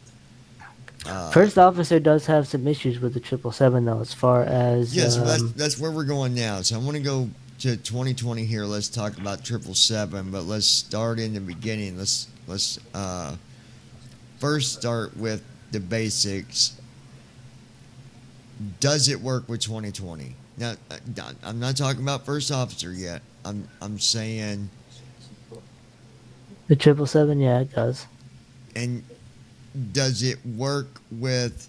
First officer does have some issues with the 777 though, as far as Yeah, so that's where we're going now. So I want to go to 2020 here. Let's talk about 777, but let's start in the beginning. Let's first start with the basics. Does it work with 2020? Now, I'm not talking about first officer yet. I'm saying, the 777. Yeah, it does. and does it work with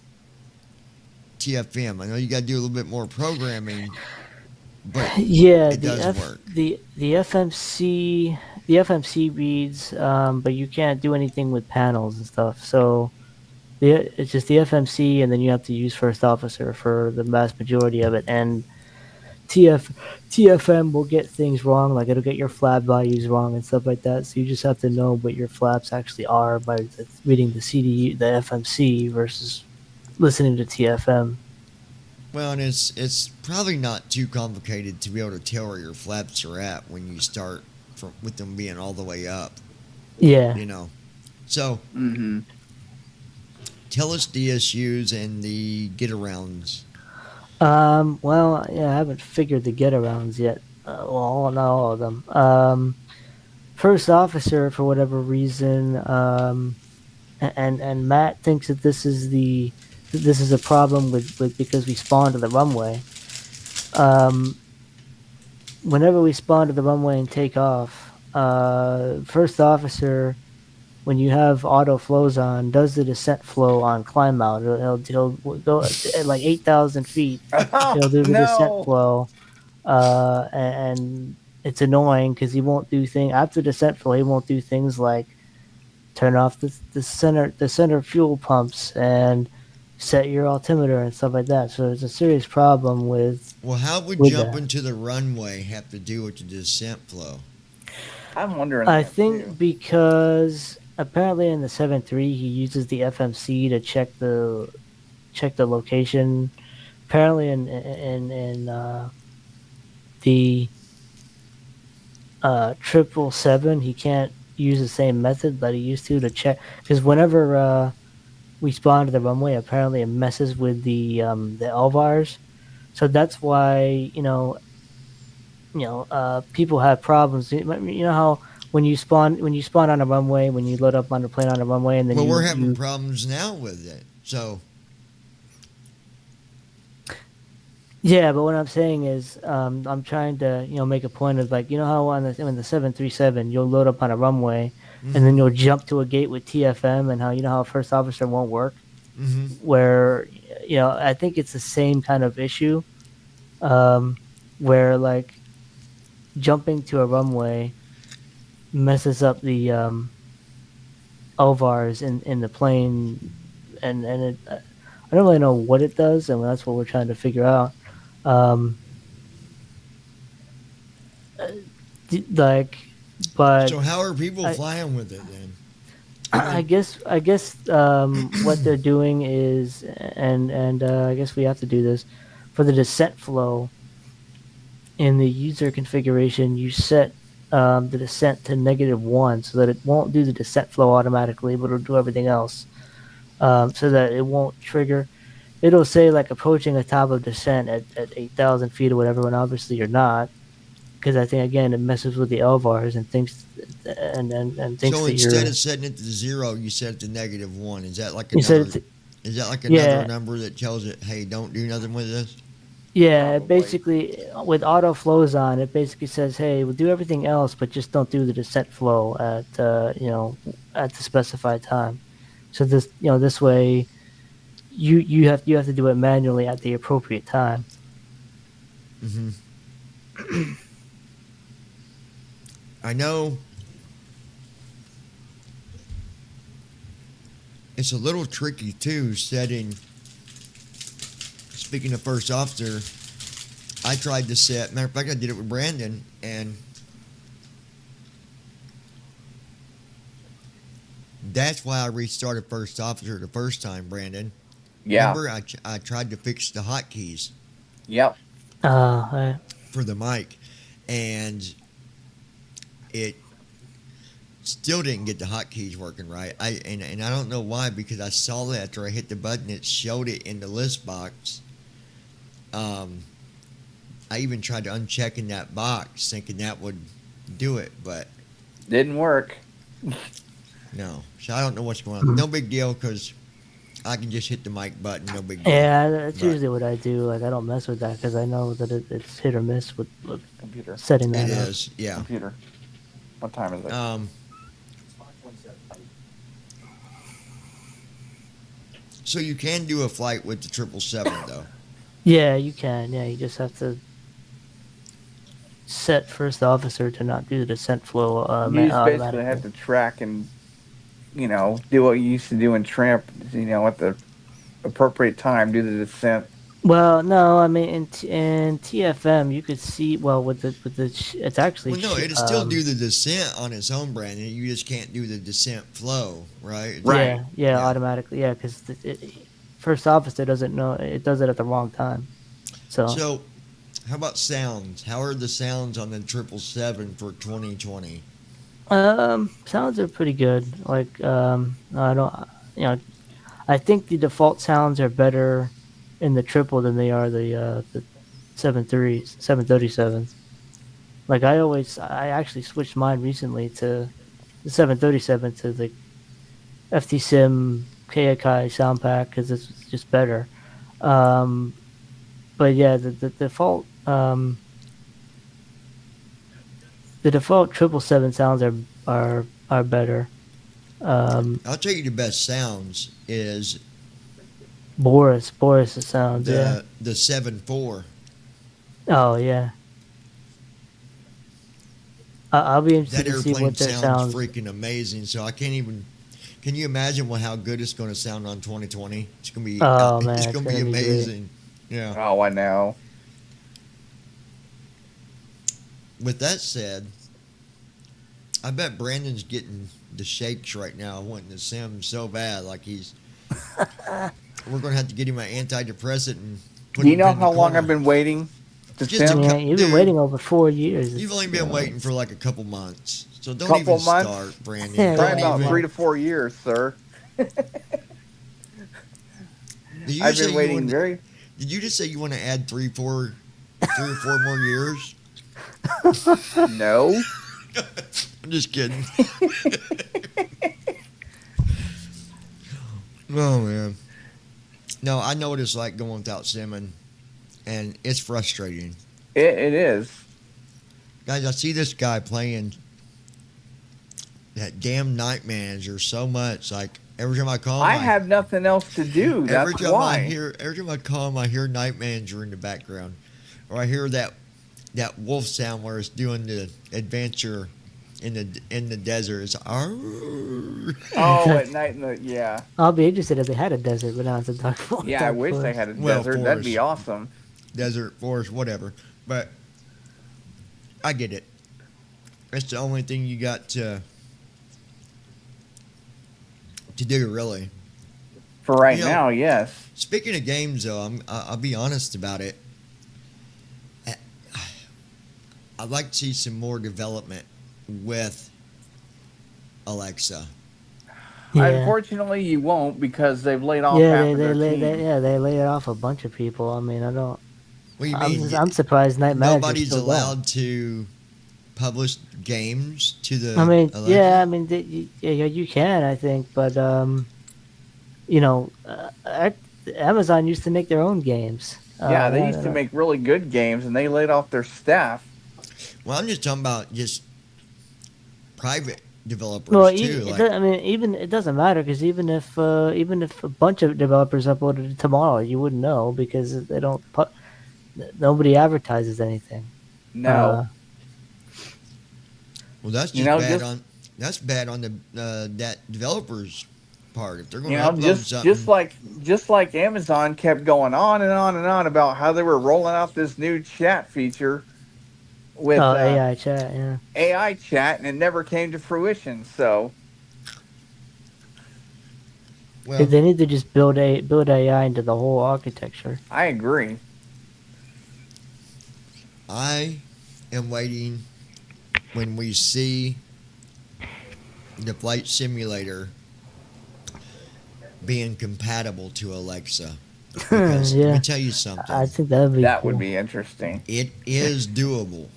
TFM? I know you got to do a little bit more programming, but Yeah, it does work. the FMC reads, but you can't do anything with panels and stuff. So it's just the FMC, and then you have to use first officer for the vast majority of it. And TFM will get things wrong, like it'll get your flap values wrong and stuff like that. So you just have to know what your flaps actually are by reading the the FMC versus listening to TFM. Well, and it's probably not too complicated to be able to tell where your flaps are at when you start with them being all the way up. Yeah. You know, so Mm-hmm. tell us DSUs and the get arounds. Well, yeah, I haven't figured the get arounds yet. Well, not all of them. First officer, for whatever reason, and Matt thinks that this is a problem with because we spawn to the runway. Whenever we spawn to the runway and take off, first officer, when you have auto flows on, does the descent flow on climb out. He'll go at like 8,000 feet. He'll do the descent flow, and it's annoying because he won't do things after descent flow. He won't do things like turn off the center fuel pumps and set your altimeter and stuff like that. So there's a serious problem with. Well, how would with jumping that. to the runway have to do with the descent flow? I'm wondering. I that, think too. because apparently in the 7.3 he uses the FMC to check the location. Apparently in the 777 he can't use the same method that he used to check, because whenever we spawn to the runway, apparently it messes with the LVARs. So that's why people have problems. You know how when you spawn on a runway, when you load up on a plane on a runway, and then Well, we're having problems now with it. So yeah, but what I'm saying is, I'm trying to make a point of, like, how on the 737 you'll load up on a runway, and then you'll jump to a gate with TFM, and how first officer won't work. Where I think it's the same kind of issue, where like jumping to a runway messes up the LVARs in the plane, and it, I don't really know what it does, and that's what we're trying to figure out. But so how are people flying with it then? I guess what they're doing is, and I guess we have to do this for the descent flow. In the user configuration, you set the descent to -1 so that it won't do the descent flow automatically, but it'll do everything else, so that it won't trigger. It'll say like approaching a top of descent at 8,000 feet or whatever, when obviously you're not, because I think again it messes with the LVARs and thinks thinks So that instead you're. of setting it to 0, you set it to -1. Is that like You said another? Is that like Yeah. another number that tells it, hey, don't do nothing with this? Yeah, it Probably. basically, with auto flows on, it basically says, "Hey, we'll do everything else, but just don't do the descent flow at at the specified time." So this way, you have to do it manually at the appropriate time. I know it's a little tricky too setting. Speaking of first officer, I tried to set. Matter of fact, I did it with Brandon, and that's why I restarted first officer the first time. Brandon, Yeah. remember I tried to fix the hotkeys Yep. for the mic, and it still didn't get the hotkeys working right. And I don't know why, because I saw that after I hit the button, it showed it in the list box. I even tried to unchecking that box, thinking that would do it, but Didn't work. no. So I don't know what's going on. No big deal, because I can just hit the mic button. No big deal. Yeah, that's But usually what I do. Like, I don't mess with that because I know that it's hit or miss with Computer. setting it that up. is, yeah. Computer. What time is it? So you can do a flight with the 777 though. Yeah, you can. Yeah, you just have to set first officer to not do the descent flow You just basically automatically. have to track and, do what you used to do in Tramp, at the appropriate time, do the descent. Well, no, I mean in TFM you could see with it's actually Well, no, it'll still do the descent on its own, Brandon. You just can't do the descent flow, right? Right. Yeah, Yeah. automatically. Yeah, because first officer doesn't know it does it at the wrong time. So, how about sounds? How are the sounds on the 777 for 2020? Sounds are pretty good. Like I don't, I think the default sounds are better in the triple than they are the 737s. Like I actually switched mine recently to the 737 to the FT Sim Kaikai sound pack because it's just better. But yeah, the default the default 777 sounds are better. I'll tell you the best sounds is Boris sounds, yeah. the 7.4. Oh yeah. I'll be interested That to see airplane what their sounds sounds. freaking amazing. So I can't even. Can you imagine how good it's going to sound on 2020? It's going to be. Oh man, it's it's going to be gonna be great. amazing. Yeah. Oh, I know. With that said, I bet Brandon's getting the shakes right now, wanting to sim so bad. Like he's. We're going to have to get him an antidepressant and put Do you him know in the how long corner. I've been waiting to Just sim? a Yeah, you've been dude, waiting over 4 years. You've only been waiting for like a couple months, so don't Couple even months? start, Brandon. Yeah, Probably Don't about even- 3 to 4 years, sir. Did you I've say been you waiting wanted- very. Did you just say you want to add 3 or 4 more years? No. I'm just kidding. Oh man. No, I know what it's like going without simming, and it's frustrating. It is. Guys, I see this guy playing that damn Night Manager so much. Like every time I call him, I have nothing else to do. every That's time why. every time I call him, I hear Night Manager in the background, or I hear that wolf sound where it's doing the adventure in the desert. It's Oh, at night yeah. I'll be interested if they had a desert, but now it's a dark forest. Yeah, I wish they had a Well, desert. That'd be forest. awesome. desert, forest, whatever. But I get it. It's the only thing you got to do, really. For right You know- now, yes. Speaking of games, though, I'll be honest about it. I'd like to see some more development with Alexa. Yeah. Unfortunately, you won't because they've laid off Yeah, half they of their lay, team. they laid off a bunch of people. I mean, I don't. What do you mean? I'm surprised Night Manager's Nobody's still allowed to publish games to the going. I mean, Alexa? yeah, I mean, you can, I think, but Amazon used to make their own games. Yeah, they I used don't to know. make really good games, and they laid off their staff. Well, I'm just talking about just private developers Well, too. even it doesn't matter because even if a bunch of developers uploaded it tomorrow, you wouldn't know because they don't. Nobody advertises anything. No. Well, that's just You know, bad just- on bad on the that developers part. If they're going You to know, upload something, just like Amazon kept going on and on and on about how they were rolling out this new chat feature with AI chat, yeah. AI chat, and it never came to fruition. So well, They need to just build AI into the whole architecture. I agree. I am waiting when we see the flight simulator being compatible to Alexa. Because let Yeah, me tell you something. I think that'd be That cool. would be interesting. It is doable.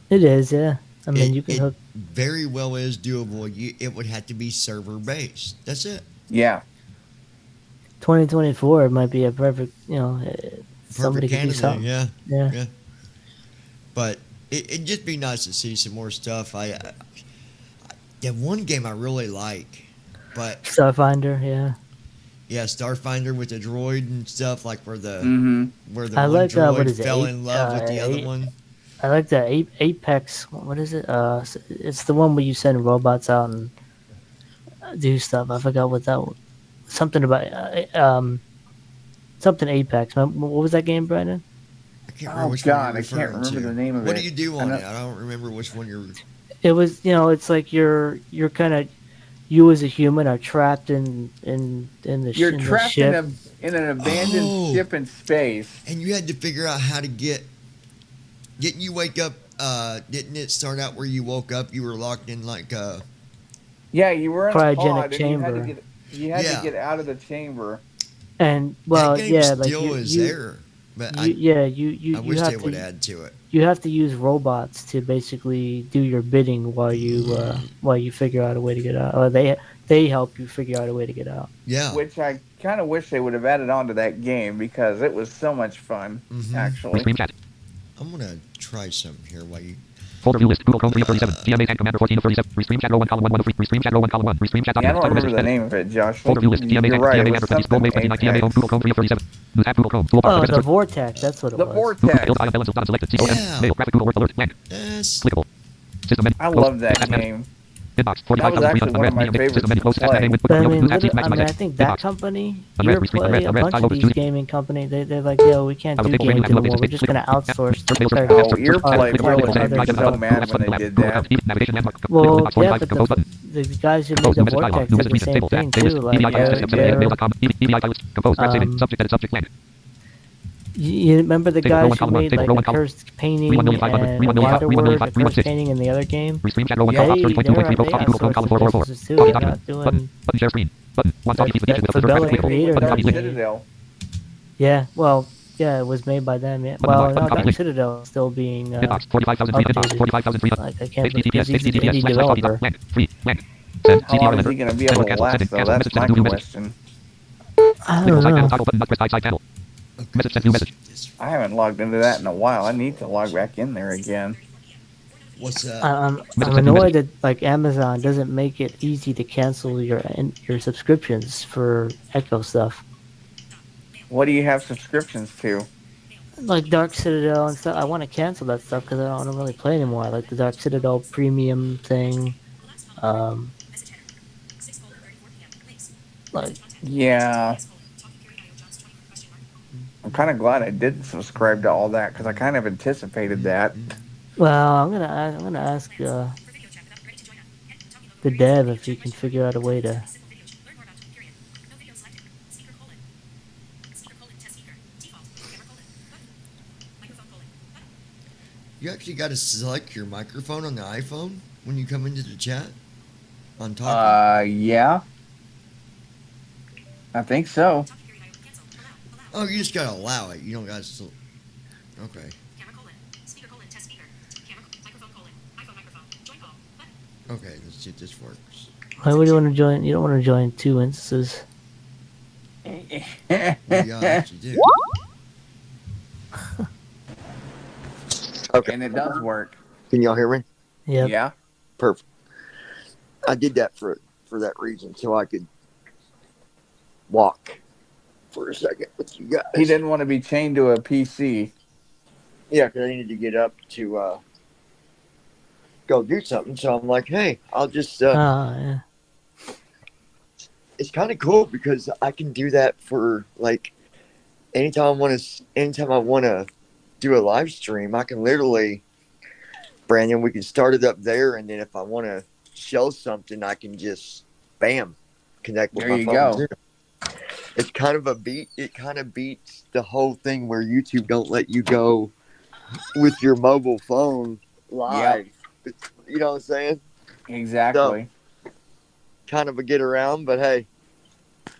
It is, yeah. I mean, you can It hook. very well is doable. It would have to be server based. That's it. Yeah. 2024 might be a perfect, somebody Perfect could do candidate. something. Yeah. Yeah. Yeah. But it'd just be nice to see some more stuff. That one game I really like, but Starfinder, yeah. yeah, Starfinder with the droid and stuff, like where the Mm-hmm. where the I one like what droid is it? fell in love with the other one. I like the Apex. What is it? It's the one where you send robots out and do stuff. I forgot what that. Something about something Apex. What was that game, Brandon? I can't remember Oh which one God, you're I can't referring remember to. the name of What it. do you do I on know- it? I don't remember which one you're. It was, it's like you're kind of, you as a human are trapped in the You're in the trapped ship. in an abandoned Oh. ship in space. And you had to figure out how to get. Didn't you wake up? Didn't it start out where you woke up? You were locked in like Yeah, you were in a Cryogenic pod, and chamber. you had Yeah. to get out of the chamber. And that game yeah, like still is there. But you I wish have they would to add to it. you have to use robots to basically do your bidding while you figure out a way to get out, or they help you figure out a way to get out. Yeah. Which I kind of wish they would have added on to that game because it was so much fun, Mhm. actually. Restream chat. I'm gonna try something here while you. Folder view list. Google Chrome 3 of 37. GMA and Commander 14 of 37. Restream chat row 1 column 1 1 of 3. Restream chat row 1 column 1. Restream chat Yeah, I document. don't Title remember the message. name of it, Josh. Folder view list. GMA You're and right, it GMA was and 20. Scroll something wave 20. GMA home. Apex. Google Chrome 3 of 37. New tab Google Chrome. Toolbar. Oh, Message the search. vortex. That's what it The was. Google Vortex. Field IL balance not selected. COM. Yeah. Mail. Graphic Google alert. Blank. Yes. Clickable. System menu. I Close. love that Task manager. game. Inbox. That was actually one of my favorites System menu. to Close. Task play. name with But I no mean, new tab. I think that company, Unread, your restream, play, unread, a unread, bunch of unread, these unread. gaming companies, they're like, yo, we can't do games anymore. We're just gonna outsource. Oh, your play really other made me so stuff. mad when they did that. Well, yeah, but the guys who made the vortex did the same thing too. Like, you remember the guys who made like a cursed painting and Wonderword, a cursed painting in the other game? They outsourced businesses too. They're not doing. Button share screen. Button. One talkie piece of That features. Fabella Clickable. creator Dark that game. Citadel. Yeah, well, yeah, it was made by them. Yeah. Well, no, Dark Citadel is still being Inbox 45,000 feet. Inbox updated. 45,000 Like, I can't HTTPS because he's an indie HTTPS developer. blank free blank. Send How long is he going to be able to last, though? That's my question. I Clickable don't side panel. know. Toggle button. Press side panel. Message sent. New message. I haven't logged into that in a while. I need to log back in there again. What's that? I'm annoyed that like Amazon doesn't make it easy to cancel your subscriptions for Echo stuff, What do you have subscriptions to? like Dark Citadel and stuff. I want to cancel that stuff because I don't really play anymore. I like the Dark Citadel premium thing. Like Yeah. I'm kind of glad I didn't subscribe to all that because I kind of anticipated that. well, I'm gonna ask the dev if he can figure out a way to. You actually got to select your microphone on the iPhone when you come into the chat on talking. Yeah. I think so. Oh, you just gotta allow it. You don't gotta still. Okay. Okay, let's see if this works. Why would you want to join? You don't want to join two instances. Well, yeah, I actually do. Okay. And it does work. Can y'all hear me? Yep. Yeah. Perfect. I did that for that reason, so I could walk for a second with you guys. He didn't want to be chained to a PC. Yeah, because I needed to get up to go do something. So I'm like, hey, I'll just. Yeah. It's kind of cool because I can do that for like anytime I want to do a live stream. I can literally, Brandon, we can start it up there, and then if I want to show something, I can just bam, connect with There my you phone go. too. It's kind of a beat. It kind of beats the whole thing where YouTube don't let you go with your mobile phone live. You know what I'm saying? Exactly. Kind of a get around, but hey,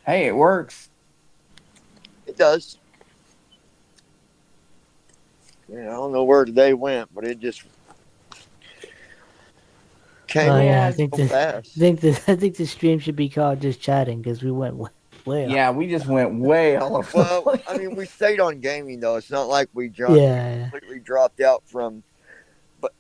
Hey, it works. it does. Yeah, I don't know where today went, but it just came Oh yeah, Yeah, I think so fast. I think the stream should be called just chatting because we went way off. yeah, we just went way all over the Well, place. I mean, we stayed on gaming though. It's not like we Yeah, completely dropped out from, but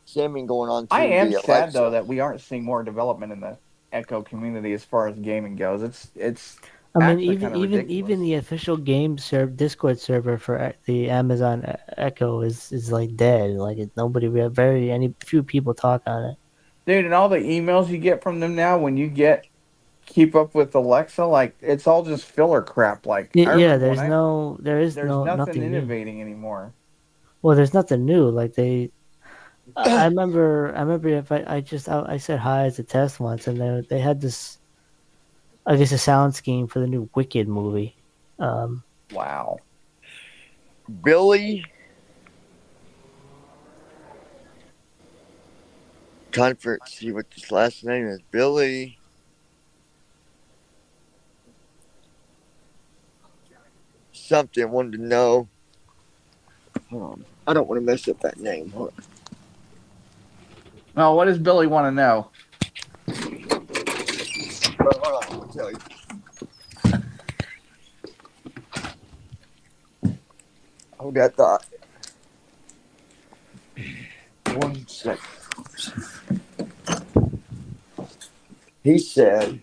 simming going on I to am the sad though Alexa. that we aren't seeing more development in the Echo community as far as gaming goes. It's I mean actually even kind of even even ridiculous. the official game Discord server for the Amazon Echo is like dead. Like nobody, we have very any few people talk on it. Dude, and all the emails you get from them now when you get keep up with Alexa, like it's all just filler crap. Like I Yeah, remember when I there is there's nothing nothing new. innovating anymore. Well, there's nothing new. Like I remember if I said hi as a test once, and they had this, I guess, a sound scheme for the new Wicked movie. Um, Wow. Billy, trying to see what his last name is. Billy. Something wanted to know. Hold on. I don't want to mess up that name. Hold on. Well, what does Billy want to know? Hold on. I'll tell you. Hold that thought. 1 second. He said,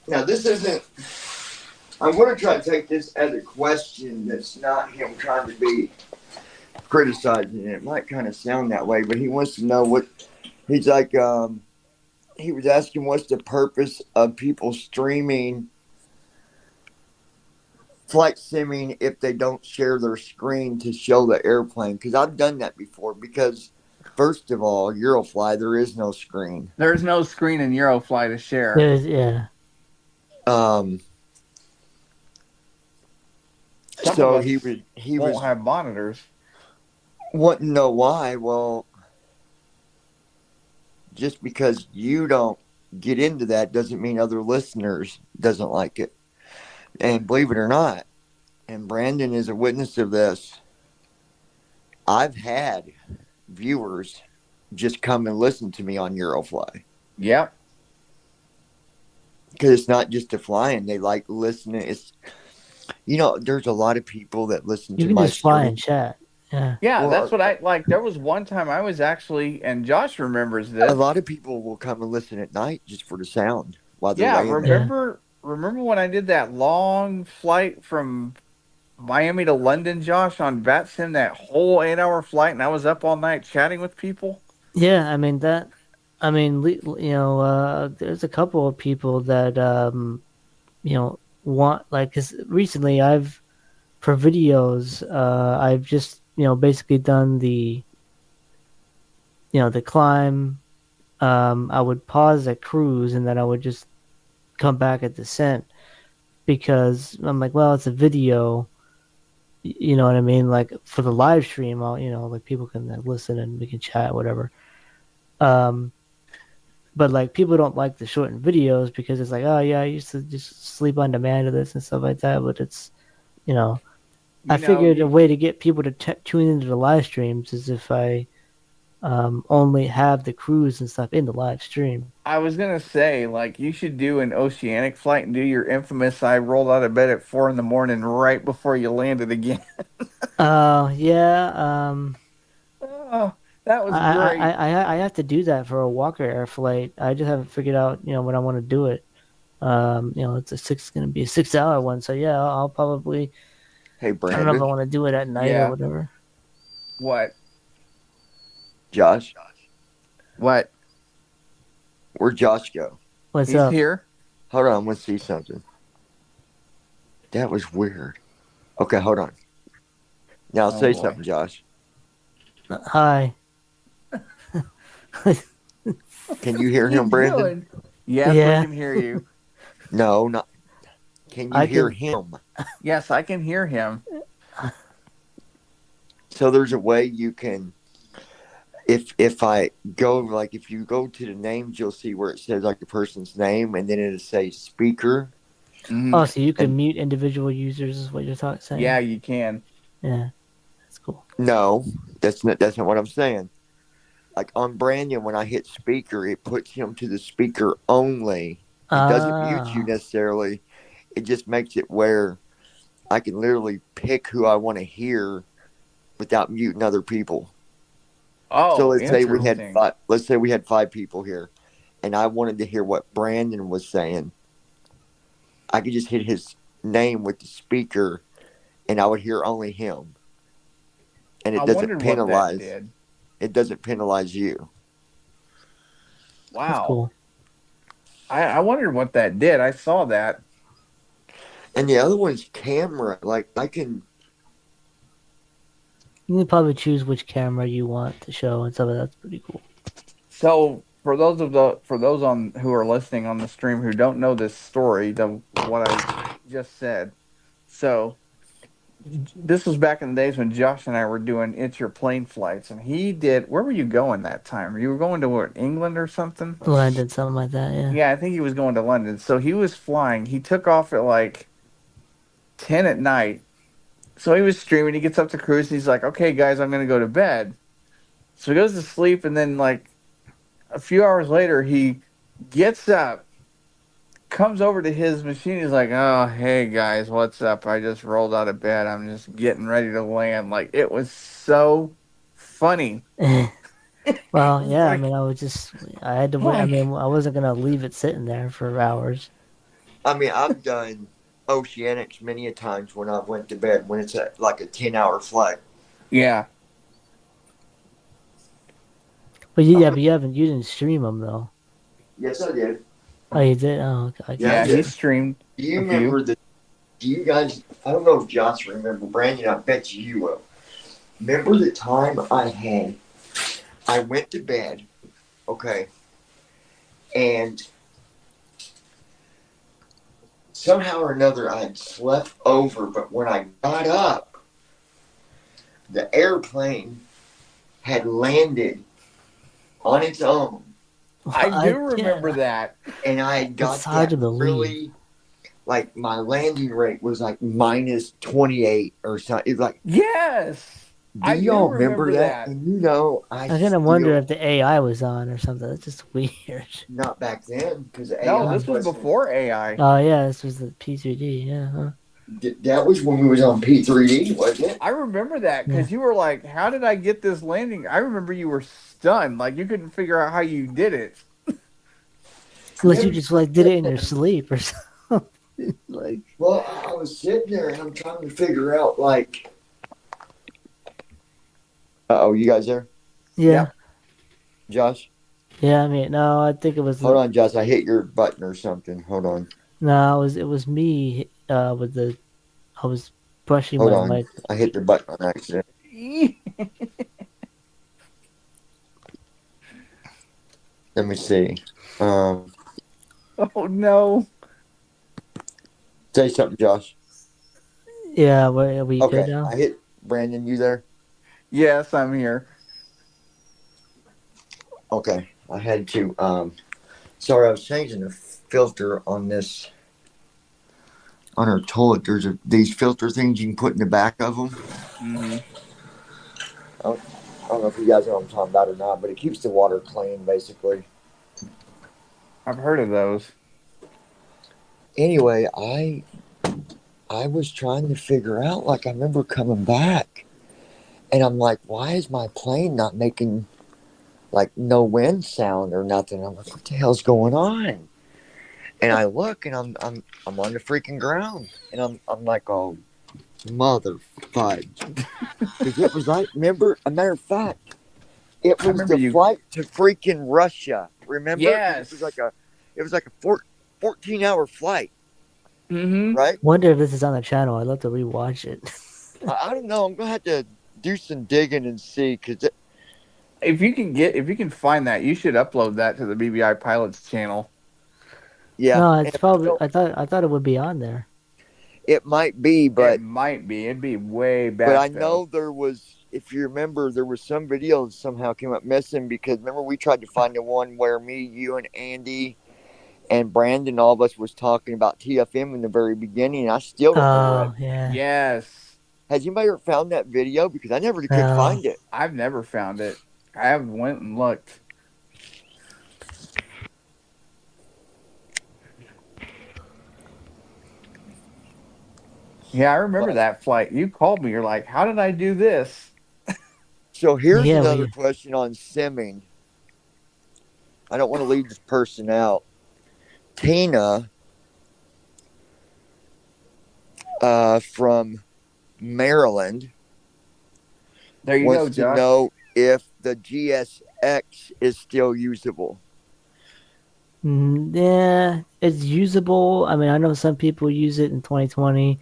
now this isn't, I'm going to try to take this as a question that's not him trying to be criticizing. It might kind of sound that way, but he wants to know what, he's like, he was asking what's the purpose of people streaming flight simming if they don't share their screen to show the airplane, because I've done that before. Because first of all, Eurofly, there is no screen. There's no screen in Eurofly to share. there's yeah. Um, Some so of us he won't was have monitors. wanting to know why. Well, just because you don't get into that doesn't mean other listeners doesn't like it. And believe it or not, and Brandon is a witness of this, I've had viewers just come and listen to me on Eurofly. Yep. Because it's not just the flying; they like listening. It's there's a lot of people that listen You to can my just fly stream. and chat. Yeah. Yeah, that's Well, what I like. There was one time I was actually, and Josh remembers a this. lot of people will come and listen at night just for the sound while they're Yeah, laying there. remember when I did that long flight from Miami to London, Josh, on VATSIM, that whole 8 hour flight, and I was up all night chatting with people? Yeah, I mean that. I mean, there's a couple of people that want like because recently for videos I've just basically done the climb. I would pause at cruise and then I would just come back at descent because I'm like, well, it's a video. You know what I mean? Like for the live stream, I'll like people can listen and we can chat, whatever. Um, but like people don't like the shortened videos because it's like, oh yeah, I used to just sleep on demand of this and stuff like that. But it's you know, I You know, figured a way to get people to tune into the live streams is if I only have the cruise and stuff in the live stream. I was gonna say, like, you should do an oceanic flight and do your infamous I rolled out of bed at 4 in the morning right before you landed again. Yeah. Oh, that was I, I, great. I have to do that for a Walker Air flight. I just haven't figured out, when I want to do it. It's going to be a 6 hour one. So yeah, I'll probably, Hey, I don't know if I Brandon, want to do it at night or Yeah. whatever. What? Josh, What? where'd Josh go? What's He's up? here. Hold on, let's see something. That was weird. Okay, hold on. Now Oh, say boy. something, Josh. Hi. Can you hear What are him, you Brandon? doing? Yes, Yeah. we can hear you. No, not. Can you I hear can. him? Yes, I can hear him. So there's a way you can, if I go, like, if you go to the names, you'll see where it says like the person's name, and then it'll say speaker. Mhm. Oh, so you can And mute individual users is what you're saying? Yeah, you can. Yeah, that's cool. no, that's not what I'm saying. Like on Brandon, when I hit speaker, it puts him to the speaker only. It doesn't mute you Ah, necessarily. It just makes it where I can literally pick who I want to hear without muting other people. So Oh, let's say we had interesting. five. Let's say we had five people here, and I wanted to hear what Brandon was saying. I could just hit his name with the speaker, and I would hear only him, and I it doesn't wondered what that penalize. did. It doesn't penalize you. that's Wow. cool. I wondered what that did. I saw that. And the other one's camera. Like I can. You can probably choose which camera you want to show and stuff. That's pretty cool. So for those on who are listening on the stream who don't know this story, what I just said. So this was back in the days when Josh and I were doing It's Your Plane flights, and he did. Where were you going that time? You were going to what, England or something? London, something like that. Yeah. Yeah, I think he was going to London. So he was flying. He took off at like 10 at night. So he was streaming. He gets up to cruise. And he's like, "Okay, guys, I'm gonna go to bed." So he goes to sleep, and then like a few hours later, he gets up, comes over to his machine. He's like, "Oh, hey guys, what's up? I just rolled out of bed. I'm just getting ready to land." Like it was so funny. Well, It's yeah. I like, mean, I had to wait. I like, mean, I wasn't gonna leave it sitting there for hours. I mean, I've done oceanics many a times when I went to bed when it's like a 10-hour flight. yeah, But you didn't stream them though. Yes, I did. Oh, you did. Oh, okay. I Yeah, I yeah. guess. He did. streamed Do you a few. remember the? Do you guys? I don't know if Josh remember. Brandon, I bet you will. Remember the time I had? I went to bed. Okay, and somehow or another I had slept over. But when I got up, the airplane had landed on its own, I do Yeah, remember that. and I had got it's hard that to believe. really. Like my landing rate was like minus 28 or something. It's like, Yes, do I do y'all remember remember that? that. And you know, I I kind of wonder still if the AI was on or something. That's just weird. not back then because the No, AI this was wasn't. before AI. Oh yeah, this was the P3D. Yeah. Huh? That was when we was on P3D, wasn't it? I remember that Yeah. because you were like, "How did I get this landing?" I remember you were stunned, like you couldn't figure out how you did it. Unless you just like did it in your sleep or something. Like. Well, I was sitting there and I'm trying to figure out like. Oh, you guys there, Yeah. Yep. Josh? Yeah. I mean, no, I think it was. Hold on, Josh. I hit your button or something. Hold on. No, it was me. With the I was brushing Hold my on. mic. I hit the button on accident. Let me see. Oh no! Say something, Josh. Yeah. Are we good Okay, now? I hit Brandon. You there? Yes, I'm here. Okay, I had to. Sorry, I was changing the filter on this on our toilet. There's these filter things you can put in the back of them. Mm-hmm. I don't know if you guys know what I'm talking about or not, but it keeps the water clean, basically. I've heard of those. Anyway, I was trying to figure out. Like, I remember coming back, and I'm like, why is my plane not making like no wind sound or nothing? I'm like, what the hell's going on? And I look, and I'm on the freaking ground, and I'm like, oh, mother fudge, because it was like, remember, a matter of fact, it I was remember the you. flight to freaking Russia. Remember? 'Cause Yes. it was like a 14-hour flight, Mm-hmm. right? Wonder if this is on the channel. I'd love to rewatch it. I don't know. I'm gonna have to do some digging and see, because If you can find that, you should upload that to the BBI Pilots channel. yeah, No, and it's probably. I thought it would be on there. it might be, but It might be. It'd be way back. but I though. know there was if you remember, there was some video that somehow came up missing because remember we tried to find the one where me, you, and Andy and Brandon, all of us was talking about TFM in the very beginning. And I still don't know where. Oh, yeah. Yes. Has anybody ever found that video? Because I never could No. find it. I've never found it. I haven't went and looked. Yeah, I remember that flight. You called me. You're like, how did I do this? So here's Yeah, another we- question on simming. I don't want to leave this person out. Tina from Maryland There you go, wants to Josh. know if the GSX is still usable. Yeah, it's usable. I mean, I know some people use it in 2020.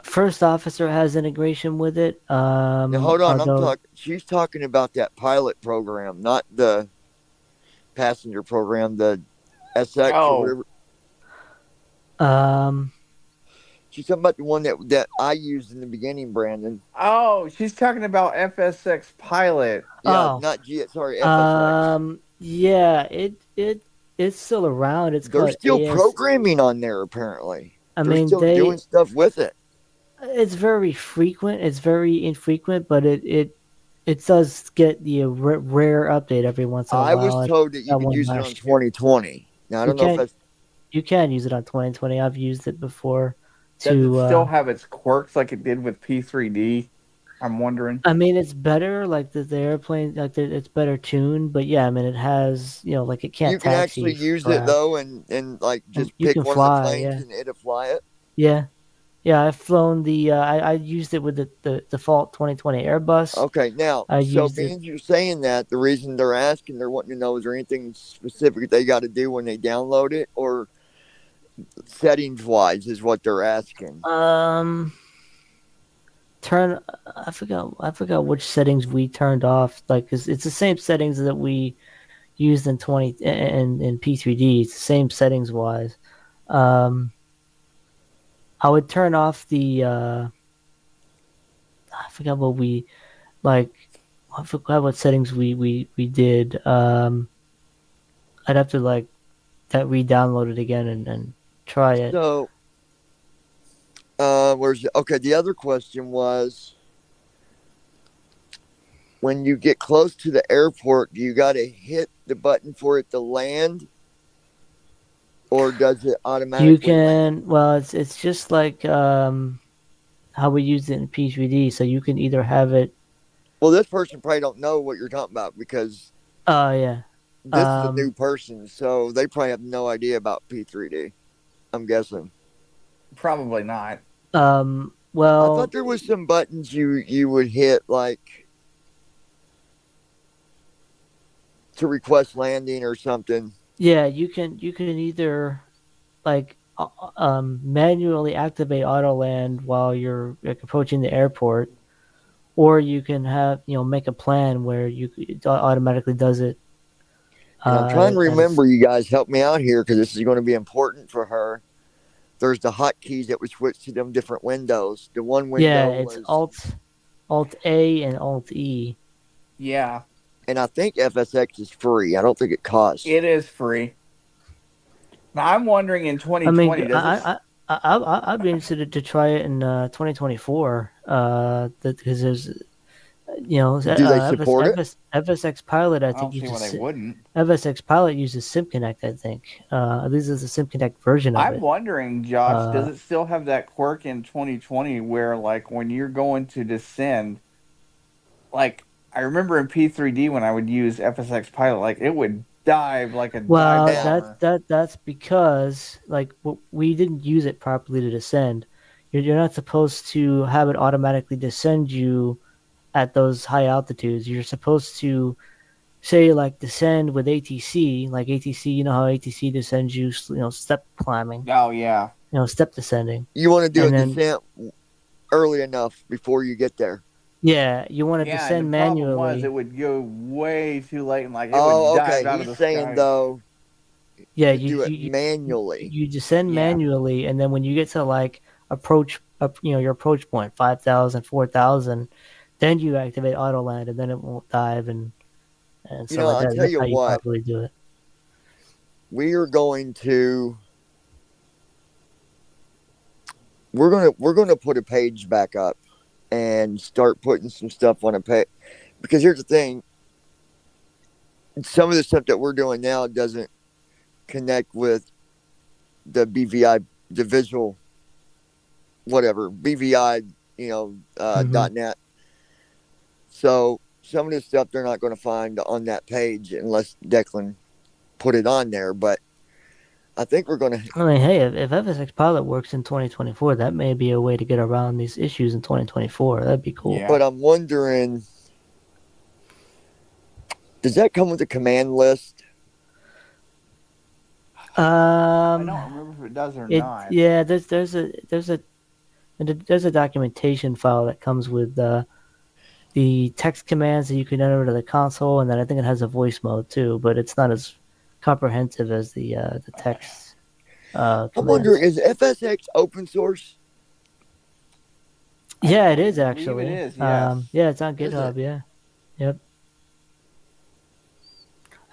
First Officer has integration with it. Now hold on, although, she's talking about that pilot program, not the passenger program, the SX or whatever. She's talking about the one that I used in the beginning, Brandon. Oh, she's talking about FSX Pilot. Yeah, Oh. not G. Sorry, FSX. Yeah, it's still around. It's They're called still AS. programming on there. Apparently, I they're mean, still doing stuff with it. It's very frequent. It's very infrequent, but it does get the rare update every once in a I while. was told that you That could one use it on last year. 2020. Now I You don't know if can that's you can use it on 2020. I've used it before. Does it To still have its quirks like it did with P3D? I'm wondering. I mean, it's better. Like the airplane, it's better tuned. But yeah, I mean, it has like it can't. you can taxi actually use for it though, and like just you pick can one of the fly, planes yeah. and it'll fly it. Yeah. I've flown the. I used it with the default 2020 Airbus. Okay, now I so used it. being you're saying that, the reason they're asking, they're wanting to know, is there anything specific they got to do when they download it, or settings wise is what they're asking. I forgot which settings we turned off. Like, 'cause it's the same settings that we used in 20 and in P3D. It's the same settings wise. I would turn off the. I forgot what we like. I forgot what settings we did. I'd have to that re-download it again and try it. So, where's okay? The other question was, when you get close to the airport, do you got to hit the button for it to land, or does it automatically? You can. Well, it's just like how we used it in P3D. So you can either have it. Well, this person probably don't know what you're talking about because Oh yeah. this is a new person, so they probably have no idea about P3D. I'm guessing. Probably not. Well, I thought there was some buttons you would hit like to request landing or something. yeah, you can either manually activate auto land while you're approaching the airport, or you can have make a plan where it automatically does it. And I'm trying to remember. You guys help me out here because this is going to be important for her. There's the hotkeys that would switch to them different windows. The one window it's was Alt A and Alt E. Yeah. And I think FSX is free. I don't think it costs. It is free. Now I'm wondering in 2020. I'd be interested to try it in 2024. Because there's, do they support it? FSX Pilot. I don't think see why they wouldn't. FSX Pilot uses SimConnect. I think this is a SimConnect version of it. I'm wondering, Josh, does it still have that quirk in 2020 where, like, when you're going to descend, like, I remember in P3D when I would use FSX Pilot, like, it would dive like a dive bomber. That's because we didn't use it properly to descend. You're not supposed to have it automatically descend you at those high altitudes. You're supposed to say descend with ATC, like ATC. You know how ATC descends you, step climbing. Oh yeah. Step descending. You want to do a descent early enough before you get there. Yeah, you want to descend manually. The problem was it would go way too late and it would dive out of the saying sky. Though. Yeah, you do it manually. You descend manually, and then when you get to approach, your approach point, 5,000, 4,000, then you activate auto land, and then it won't dive and stuff like I'll that. tell That's you how you what, probably do it. we are going to we're gonna put a page back up and start putting some stuff on a page. Because here's the thing, some of the stuff that we're doing now doesn't connect with the BVI, the visual, whatever BVI, Mhm. .net. So some of the stuff they're not going to find on that page unless Declan put it on there. But I think we're going to. I mean, hey, if FSX Pilot works in 2024, that may be a way to get around these issues in 2024. That'd be cool. Yeah. But I'm wondering, does that come with a command list? I don't remember if it does or not. Yeah, there's a documentation file that comes with the text commands that you can enter to the console, and then I think it has a voice mode too, but it's not as comprehensive as the text I'm commands. wondering, is FSX open source? Yeah, it is believe actually. it is, yes. Yeah, it's on Is GitHub. it? Yeah, yep.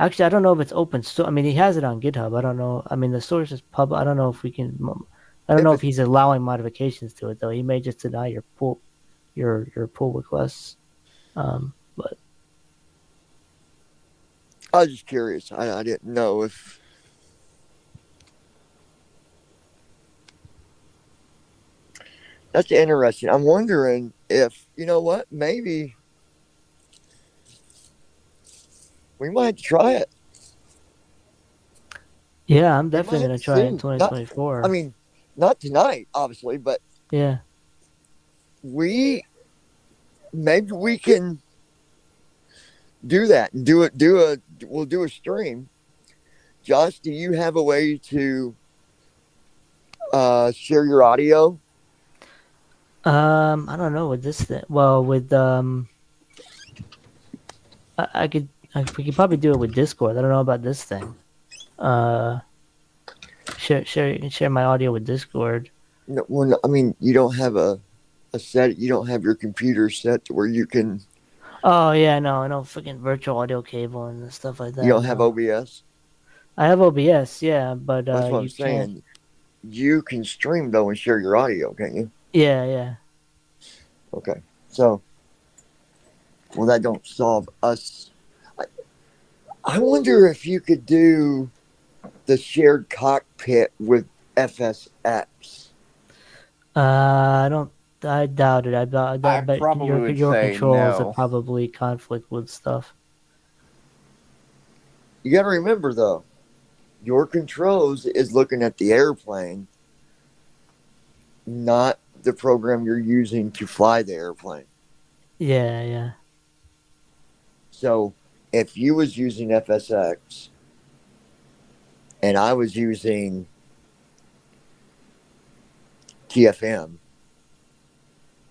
Actually, I don't know if it's open source. I mean, he has it on GitHub. I don't know. I mean, the source is public. I don't know if we can. I don't If know if it's, he's allowing modifications to it though. He may just deny your pull requests. But I was just curious. I didn't know if. That's interesting. I'm wondering if, you know what, maybe we might have to try it. yeah, I'm We might definitely have gonna to try it in soon. Not, 2024. I mean, not tonight, obviously, but Yeah. maybe we can do that and we'll do a stream. Josh, do you have a way to share your audio? I don't know with this thing. Well, with we could probably do it with Discord. I don't know about this thing. Uh, share my audio with Discord. No, well, no, I mean, you don't have a set. You don't have your computer set to where you can. Oh yeah, I know, freaking virtual audio cable and stuff like You that. don't have No, OBS. I have OBS, yeah, but That's what I'm you can't. saying. You can stream though and share your audio, can't you? Yeah. Okay. So, well, that don't solve us. I wonder if you could do the shared cockpit with FSX. I don't. I doubt it. I bet probably would your say controls are no. probably conflict with stuff. You got to remember though, your controls is looking at the airplane, not the program you're using to fly the airplane. Yeah. So if you was using FSX and I was using TFM,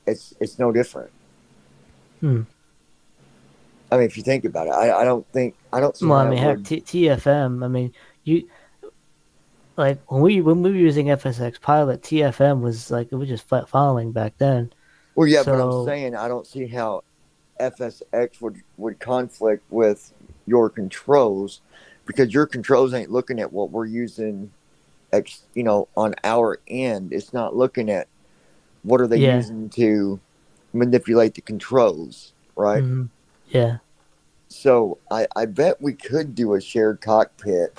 it's no different. Hmm. I mean, if you think about it, I don't see Well, how I mean, it heck, would. TFM. I mean, you like when we were using FSX Pilot, TFM was like it was just following back then. Well, yeah, but I'm So saying I don't see how FSX would conflict with your controls because your controls ain't looking at what we're using, on our end. It's not looking at what are they yeah, using to manipulate the controls, right? yeah. So I bet we could do a shared cockpit.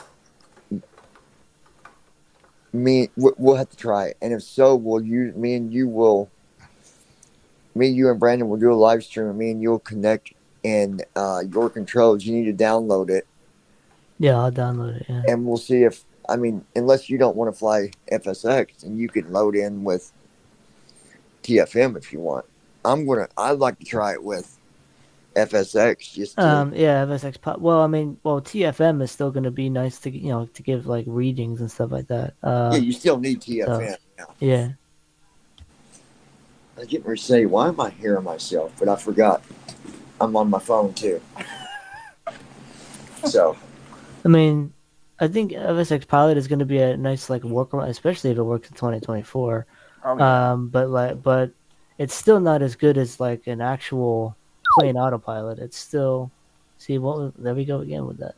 We'll have to try it, and if so, you and Brandon will do a live stream, and me and you'll connect in your controls. You need to download it, Yeah, I'll download it. Yeah. and we'll see if unless you don't want to fly FSX, and you can load in with TFM if you want. I'd like to try it with FSX just to. Yeah, FSX. Well, I mean, TFM is still going to be nice to to give like readings and stuff like that. Yeah, you still need So TFM. yeah. I was getting ready to say, why am I hearing myself? But I forgot. I'm on my phone too. So. I mean, I think FSX Pilot is going to be a nice like workaround, especially if it works in 2024. Oh, yeah. But it's still not as good as like an actual plain autopilot. It's still there we go again with that.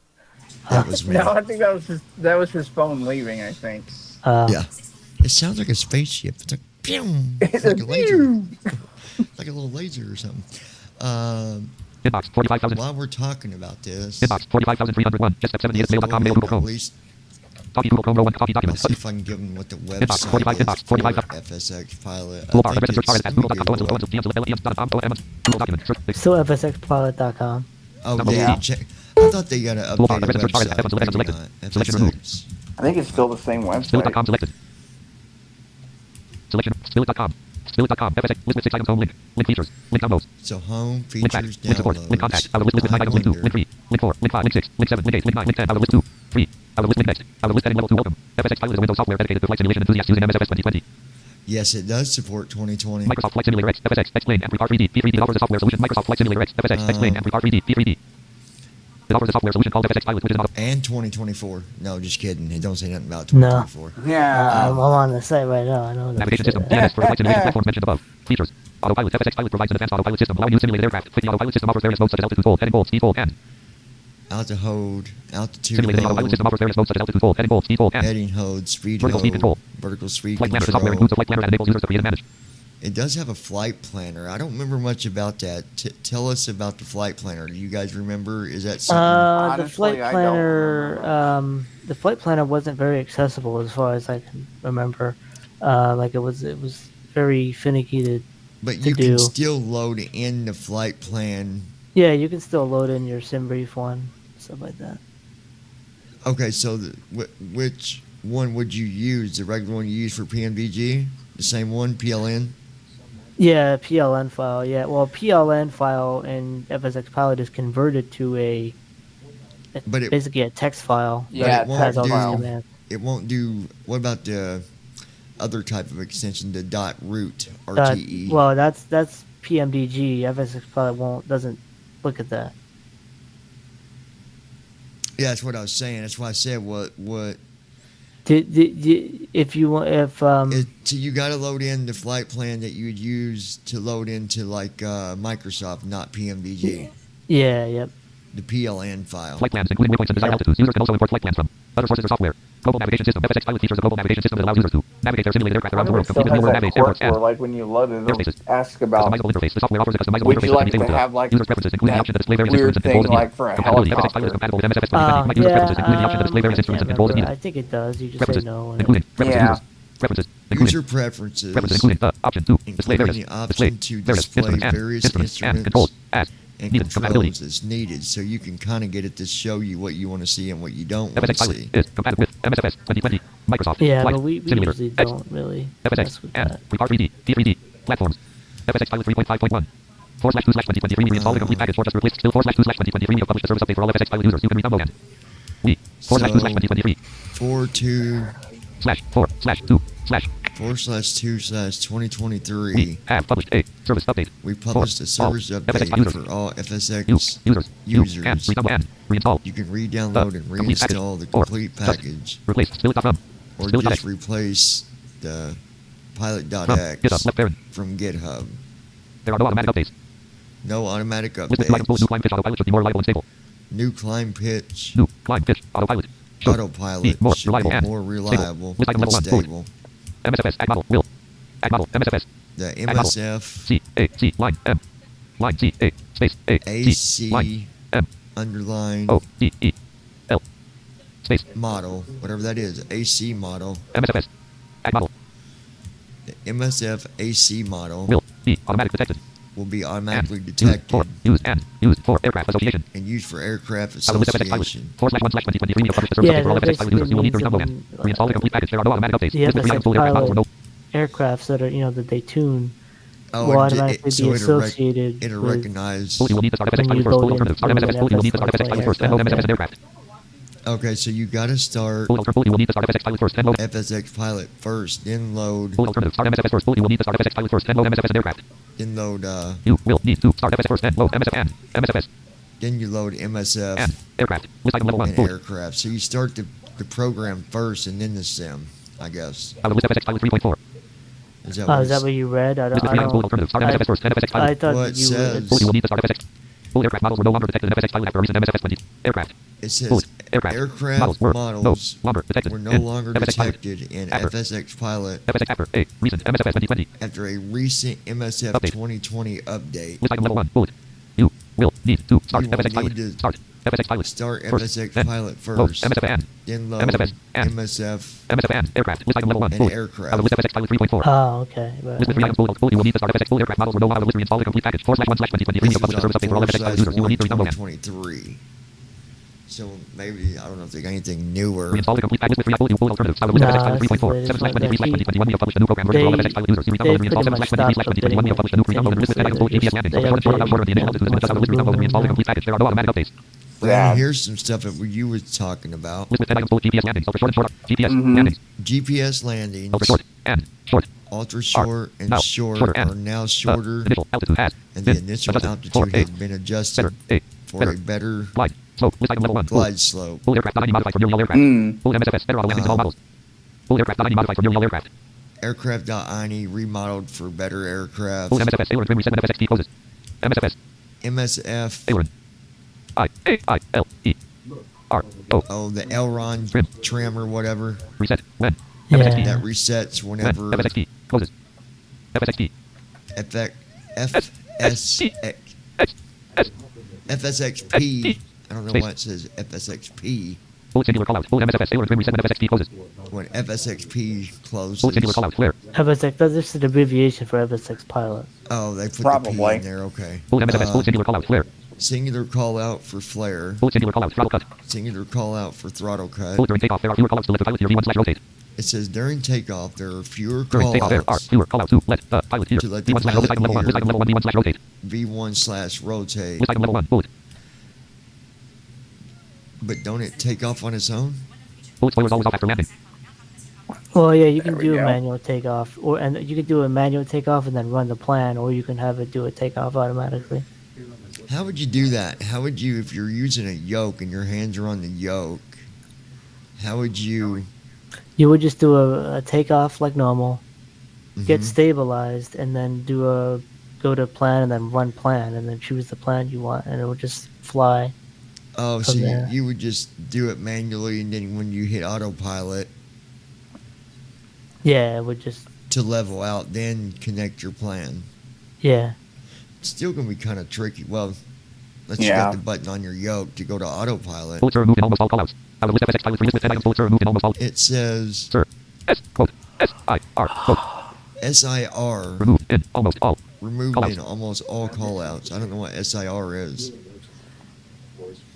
That was me. No, I think that was his phone leaving. I think. Yeah. It sounds like a spaceship. It's like, pew! It's like a laser. Like a little laser or something. Inbox 45,000. While we're talking about this, Inbox 45,301. Just step 78 mail.com mail Google at Chrome. least Copy Google Chrome row 1 copy I'll document. see if I can give them what the Inbox website 45 is inbox for 45. FSX Pilot. Toolbar. I Address and search bar think is at it's, google.com. let me go look. Google document. Search. Still FSXpilot.com. Oh, Download. they Yeah. check. I thought they got to Toolbar. update Address the and search bar is at website. Evans Maybe selected. not. Selection removed. FSX. I think it's still the same website. Spillit.com selected. Selection. Spillit.com. Spillit.com. FSX. List with 6 items home link. Link features. Link downloads. So home Link back. features Link support. downloads. Link contact. Our list with 9 items. Link 2. Link 3. Link 4. Link 5. Link 6. Link 7. Link 8. Link 9. Link 10. Our list 2. 3. Our list link next. Our list heading level 2. Welcome. FSX Pilot is a Windows software dedicated to flight simulation enthusiasts using msfs2020. Yes, it does support 2020. Microsoft Flight Simulator X. FSX. Explain. Amplicar 3D. P3D offers a software solution. Microsoft Flight Simulator X. FSX. Explain. Amplicar 3D. P3D. It offers a software solution called FSX Pilot, which is an auto. And 2024. No, just kidding. It don't say nothing about No. 2024. Yeah. I'm on the site right now. I know that. Navigation system. DNS for flight simulation platforms mentioned above. Features. Autopilot. FSX Pilot provides an advanced autopilot system allowing you to simulate aircraft. Click the autopilot system offers various modes such as altitude hold, heading hold, speed hold, and Altitude simulating the autopilot hold, system offers various modes such as altitude hold, heading hold, speed hold, and heading hold, speed vertical hold, speed control. vertical speed flight planner. The software control. includes a flight planner that enables users to create and manage. It does have a flight planner. I don't remember much about that. Tell us about the flight planner. Do you guys remember? Is that something? The Honestly, flight I don't planner. remember. The flight planner wasn't very accessible as far as I can remember. Like it was very finicky to. But to you do. can still load in the flight plan. Yeah, you can still load in your SimBrief one, stuff like that. Okay, so which one would you use? The regular one you use for PNVG? The same one, PLN? Yeah, PLN file. Yeah, well, PLN file in FSX Pilot is converted to But it- basically a text file. Yeah, it that has all won't these do- commands. It won't do. What about the other type of extension, the .root That- RTE? well, that's PMDG. FSX Pilot doesn't look at that. Yeah, that's what I was saying. That's why I said what. If you want, So you got to load in the flight plan that you would use to load into like Microsoft, not PMDG. yeah, yep. The PLN file. Flight plans, including waypoints and desired altitudes. Users can also import flight plans from other sources or software. Global navigation system. FSX Pilot features a global navigation system that allows users to navigate their simulated aircraft I around the wonder world, if it still complete with has real-world that navigates, airports, quirk and where, like, when you load it, airspaces. it'll ask about Customizable interface. The software offers a customizable would interface you that like can be to tailored have, like, users' preferences, including the that option to display various weird instruments and controls thing, as like, needed. for a Compatibility. FSX Pilot is helicopter. compatible with msfs2020. Users' preferences, including the option to display various I instruments can't and controls as remember. needed. I think it does. You just Preferences, say no. including preferences, Yeah. users. Preferences, including User preferences. preferences, including the option to display various Including the option to various display instruments and various instruments and instruments controls as and needed. Compatibility. controls as needed, so you can kind of get it to show you what you want to see and what you don't want FSX to Pilot see. is compatible with MSFS2020, Microsoft Yeah, Flight but we Simulator usually X, don't really FSX, mess with and that. Repar 3D, P3D, platforms. FSX Pilot 3.5.1. /2/2023 reinstall the complete package or just replace still /2/2023 we have published a service update for all FSX Pilot users. You can re-download and we /2/2023 /4/2/2/2023. we have published a service update. We published a service FSX update users. for all FSX Users. You users. can re-download and reinstall. You can re-download and complete package, reinstall the or complete just package, Replace Spillit.com. or Spillit.x just replace the from GitHub. pilot.x Left parent. from GitHub. There are no automatic updates. No automatic List with two items. New updates. climb pitch autopilot should be more reliable and stable. New climb pitch New climb pitch autopilot should autopilot be more should reliable be and more reliable List item and level 1. stable. MSFS add model will add model MSFS The add model MSF C A C line M line C A space A C line AC M underline O D E L space model, whatever that is, AC model. MSFS add model The MSF AC model will be automatic detected will be and automatically used detected for aircraft association. and used for aircraft Pilot with FSX Pilot association. /1/2023 we have published a service Yeah, update for all that FSX Pilot users. You will need to basically re-download means and reinstall the complete package. There are no automatic updates. The List with three items. FSX Full aircraft models Pilot were no aircrafts that are that they tune Oh, will it- automatically so be it'll associated it'll with recognize. Fully will need to start FSX when you Pilot first. Full load in alternative. Start an MSFS. Fully will need to start FSX FSX Pilot first and load aircraft, MSFS yeah. aircraft. Okay, so you got to start Fully will need to start FSX Pilot first and load FSX Pilot first, then load, full alternative. Start MSFS first. Fully will need to start FSX Pilot first and load MSFS aircraft. then load, You will need to start FSX first and load MSF and MSFS then you load MSF and aircraft. List item level 1. and Fully. aircraft. So you start the program first and then the sim, I guess. Pilot list FSX Pilot 3.4. Is that Oh, what is that it's- what you read? I List don't. with three items, bold alternatives. Start MSFS first. MSFX pilot. I thought Well, it you. says- Bullet, you will need to start FSX. Full aircraft models were no longer detected in FSX pilot after recent MSFS20. Aircraft. It says Bullet. Aircraft. aircraft were models no longer detected were no in longer FSX pilot. detected in After. FSX Pilot FSX after a recent MSFS2020. after a recent MSF Update. 2020 update. List item level 1. Bullet. You will need to start You will FSX pilot. need to Start FSX pilot. Start First. FSX Then Pilot load first. MSF and Then load MSFS and MSF MSF and aircraft. List item level 1. and Bullet. aircraft. Out of list FSX pilot 3.4. Oh, okay. Right. List with three items. Bullet. You will need to start FSX full aircraft models were no longer list reinstall the complete package. 4/1/2023. This Publish is the service update for all FSX pilot users. You will need to download and 4/1/2023. So maybe I don't know if they got anything newer. reinstall the complete package with three bullet alternatives. Out of list Nah, FSX pilot this is 3.4. latest, 7/23/2021. We have published a new program version for all FSX pilot users. You they re-download and reinstall pretty much 7/23/2021. We have published a new pre-download and list with head items. Bullet GPS landing. They Short order of the updated enable to list with re-download and reinstall the complete package. There are no automatic updates. Well, Yeah. here's some stuff that you were talking about. List with head items. Bullet GPS landings. Ultra short and short. GPS Mhm. landings. GPS landings, Ultra short and short. ultra short and now short shorter and, are now shorter, Initial altitude has and the been initial adjusted for altitude a has been adjusted better a for better a better glide slope. List item level 1. glide slope. Full aircraft 90 modified for near aircraft. Mm. Full MSFS better auto landings in all models. Full aircraft 90 modified for near aircraft. Aircraft.ini remodeled for better aircraft. Full MSFS aileron trim reset when FSXT closes. MSFS MSF. aileron. I-A-I-L-E. R. O. Oh, the aileron Trim. trim or whatever. Reset when Yeah. FSXT. That resets When whenever FSXT closes. FSXT. FSX FSXP. I don't know why it says FSXP. Full singular callout. Full MSFS aileron trim reset when FSXT closes. When FSXP closes. Full singular callout. Flare. FSX. That's just an abbreviation for FSX Pilot. Oh, they put the Probably. P in there. Okay. Full MSFS. Full singular callout. Flare. Singular call out for flare. Full singular callout. Throttle cut. Singular call out for throttle cut. Full during takeoff. There are fewer callouts to let the pilot hear V1/rotate. It says during takeoff there are fewer During call takeoff there are outs. fewer callouts to let the pilot hear. To let the V1/rotate. List item level 1. pilot List item level 1. V1/rotate. V1/rotate. List item level 1. Bullet. But don't it take off on its own? Bullet spoilers always off after landing. Well, yeah, you can There we do a go. manual takeoff, and you can do a manual takeoff and then run the plan, or you can have it do a takeoff automatically. How would you do that? How would you, if you're using a yoke and your hands are on the yoke, how would you... You would just do a takeoff like normal, get Mhm. stabilized, and then go to plan and then run plan, and then choose the plan you want, and it would just fly. Oh, so from there. you would just do it manually, and then when you hit autopilot Yeah, it would just to level out, then connect your plan. yeah. It's still going to be kind of tricky. Well, unless you Yeah. got the button on your yoke to go to autopilot. Bullets are removed in almost all callouts. Out of list FSX pilot 3 list with 10 items. Bullets are removed in almost all. It says Sir. S. Quote. S-I-R. Quote. SIR Removed in almost all. removed Callouts. in almost all callouts. I don't know what SIR is.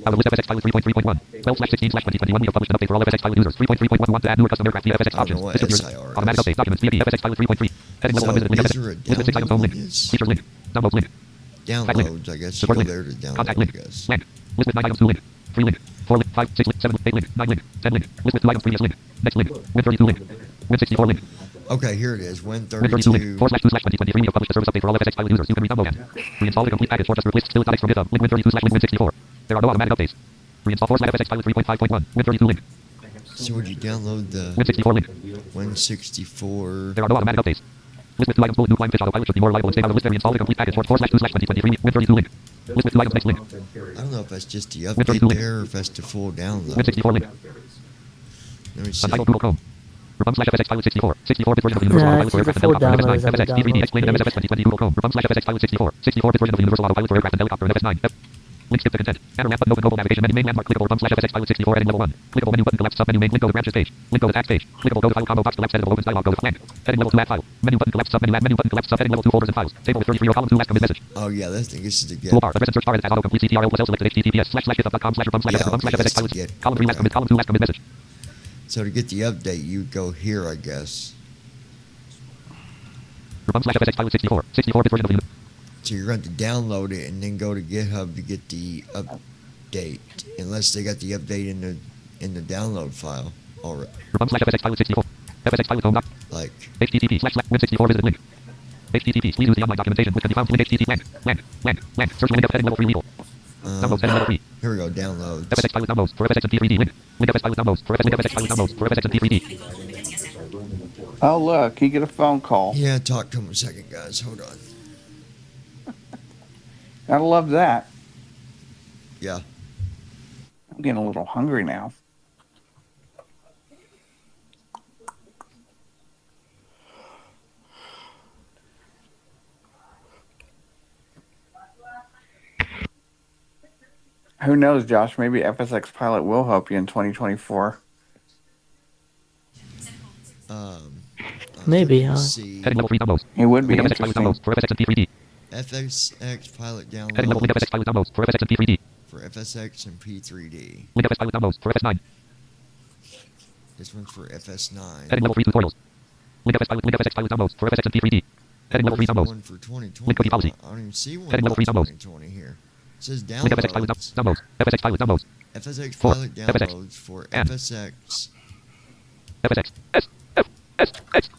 Out of list FSX pilot 3.3.1. 12/16/2021. We have published an update for all FSX pilot users. 3.3.1. We want to add newer custom aircraft via FSX I don't options. know what This is SIR yours. is. Automatic update documents via the FSX pilot 3.3. Heading level So 1 visit link is FSX. there a List with 6 items home link. download? Features link. Downloads link. Tag link. Downloads, I guess. You Support go link. there to download, Contact I link. guess. Blank. List with 9 items 2 link. 3 link. 4 link. 5, 6 link. 7 link. 8 link. 9 link. 10 link. List with 2 items previous link. Next link. Win32 link. Win64 link. Okay, here it is. Win32 link. 132. 4/2/2023. We have published a service update for all FSX pilot users. You can re-download and reinstall the complete package or just replace still.exe from GitHub. Link Win32/link Win64. There are no automatic updates. Reinstall /FSX pilot 3.5.1. Win32 link. So would you download the Win64 link. 164? There are no automatic updates. List with 2 items bullet new climb fish autopilot should be more reliable and stay out of list and reinstall the complete package for 4/2/2023. Win32 link. List with 2 items next link. I don't know if that's just the Win32 update link. there or if that's the full download. Win64 link. Let me see. Untitled Google Chrome. Rum/FSX pilot 64. 64-bit version of the universal Nah, autopilot for it's aircraft and the full helicopter. download FS9. is on the FSX DVD downloads explained in page. MSFS2020 Google Chrome. Rum/FSX pilot 64. 64-bit version of the universal autopilot for aircraft and helicopter. FS9. Link skip the content. Banner lamp button open global navigation menu main landmark clickable rum/FSX pilot 64 heading level 1. Clickable menu button to left submenu main link go to branches page. Link go to tags page. Clickable go to file combo box to left editable opens dialog go to blank. Heading level 2 add file. Menu button to left submenu add menu button to left subheading level 2 folders and files. Table with 33 or column 2 last commit message. Oh yeah, this thing is to get. Toolbar. Address and search bar as autocomplete CTRL plus L selected https://github.com/rum/FSX Yeah, pilot okay, column 3 last commit column 2 last commit message. So to get the update, you go here, I guess. Rum/FSX pilot 64. 64-bit version of the So you're going to download it and then go to GitHub to get the update, unless they got the update in the download file already. Rum/FSX pilot 64. FSX pilot home doc. Like, http://win64 visit link. http please use the online documentation which can be found link http blank search link heading level 3 legal downloads heading level 3 here we go, downloads. FSX pilot downloads for FSX and P3D link FS pilot downloads for FS link FSX pilot downloads for FSX and P3D Oh, look, you get a phone call. Yeah, talk to him a second, guys. Hold on. Gotta love that. Yeah. I'm getting a little hungry now. Who knows, Josh? Maybe FSX Pilot will help you in 2024. Maybe, huh? See. Heading level 3 downloads. It would be Link FSX Pilot interesting. downloads for FSX and P3D. FSX Pilot Heading level link FSX downloads Pilot downloads for FSX and P3D. for FSX and P3D. Link FSX Pilot downloads for FS9. This one's for FS9. Heading level 3 tutorials. Link FSX Pilot downloads for FSX and P3D. Heading level 3 Where's the downloads. one for 2020? Link cookie policy. I don't even see one Heading for level 3 downloads. 2020 here. It says Link FSX Pilot downloads. downloads. FSX Pilot downloads. FSX For Pilot FSX. downloads for And. FSX FSX. S. F. S. X.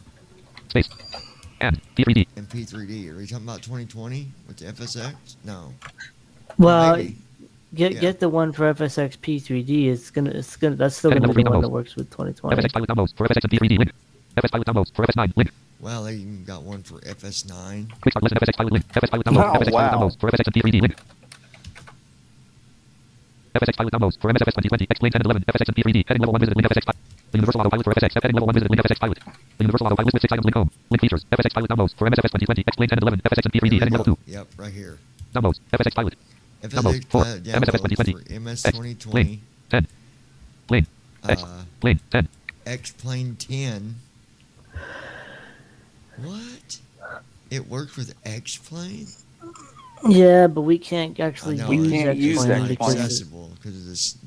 Space. And P3D. and P3D. Are we talking about 2020 with the FSX? No. Well, Maybe. get Yeah. get the one for FSX P3D. That's still Heading gonna be the level one 3 that works with 2020. FSX Pilot downloads for FSX and P3D. Link. FS Pilot downloads for FS9. Link. Wow, they even got one for FS9. Quick start listen FSX Pilot link. FS Pilot downloads. Oh, FSX wow. Pilot downloads for FSX and P3D. Link. FSX Pilot downloads for msfs2020. Explain 10 and 11. FSX and P3D. Heading level 1 visit link FSX Pilot. The Universal Autopilot for FSX. Heading level 1 visit link FSX Pilot. The Universal Autopilot list with 6 items. Link home. Link features. FSX Pilot downloads for msfs2020. Explain 10 and 11. FSX and Here P3D. we Heading go. level 2. Yep, right here. Downloads. FSX Pilot. FSX for Pilot MSFS downloads 2020. for Lane. MS2020. 10. Lane. X. Uh, Lane. 10. X-Plane 10. What? It works with X-Plane? Yeah, but we can't actually I know, We use can't use X-Plane X-Plane. because accessible because of this.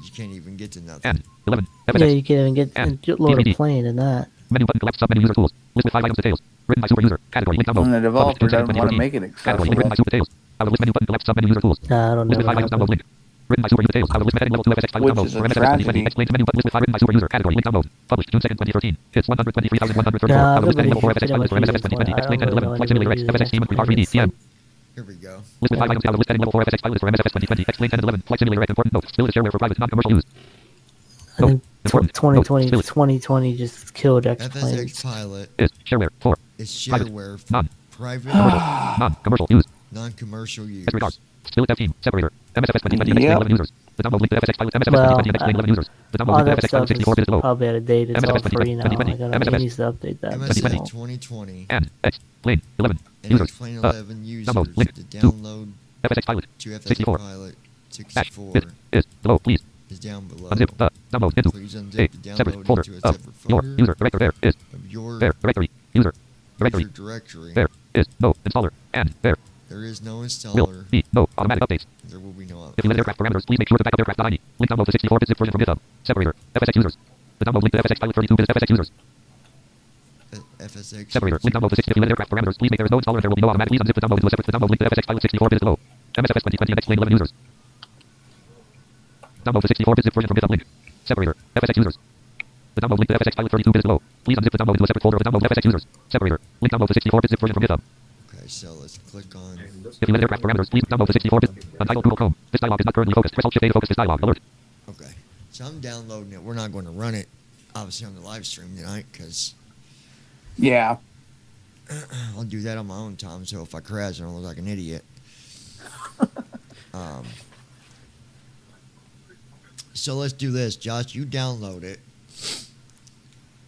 You can't even get to nothing. And 11. yeah, FSX. you can't even get And load a PVD. plane in that. Menu button collapse submenu user tools. List with 5 items details. Written by super user. Category link download. And the developer Published June doesn't want to 2014. make it Category link written accessible. by super details. Our list menu button collapse submenu user tools. Nah, I don't List know. with 5 items download link. Written by super user details. Our list heading level 2 FSX Pilot Which download is for a MSFS 2020. tragedy. Explain menu button list with 5 written by super user. Category link download. Published June 2nd, 2013. Hits 123,134. Nah, Our list heading level 4 everybody FSX Pilot for pretty MSFS much 2020. uses Explain 10 and 11. one. Flight Simulator X. FSX Team with 3D. TM. Here we go. List with 5 items. Our list heading level 4 FSX Pilot for MSFS 2020. Explain 10 and 11. Flight Simulator X. Important note. Still is shareware for private non-commercial use. I think Important. 2020 Note. 2020 just killed X FSX planes. Pilot Is shareware for is Private. shareware for Non. private, non-commercial use. non-commercial use. Best regards. Still dev team. Separator. MSFS 2020. Yep. Explain 11 users. The download link to FSX Pilot. MSFS 2020. Explain 11 users. The download All link to that FSX Pilot stuff 64 is bit below. probably out of date. It's all MSFS free now. 2020. Like, I don't MSFS. he needs to update that. MSA but, you know. 2020 And explain 11 and users. X-Plane 11 users download link to to download FSX Pilot to FSX 64. Pilot Dash 64 is below. Please is down below. unzip the download into Please a unzip the separate download folder into a of separate your folder user directory. There is of your there directory user directory. user directory. There is no installer and there There is no will installer. be no automatic updates. There will be no If you let aircraft parameters, please make sure to backup aircraft.ini. Link download the 64-bit zip version from GitHub. Separator. FSX users. The download link to FSX Pilot 32-bit FSX users. FSX. Separator. Link download the 60. If you let aircraft parameters, please make there is no installer and there will be no automatic. Please unzip the download into a separate. The download link to FSX Pilot 64-bit is below. MSFS 2020 and explain 11 users. Download the 64-bit zip version from GitHub link. Separator. FSX users. The download link to FSX Pilot 32-bit is below. Please unzip the download into a separate folder of the download FSX users. Separator. Link download the 64-bit zip version from GitHub. Okay, so let's click on. If you let aircraft parameters, please download the 64-bit. Untitled Google Chrome. This dialog is not currently focused. Press Alt Shift A to focus this dialog. Alert. Okay, so I'm downloading it. We're not going to run it, obviously, on the live stream tonight because Yeah. I'll do that on my own time. So if I crash, I don't look like an idiot. So let's do this, Josh. You download it,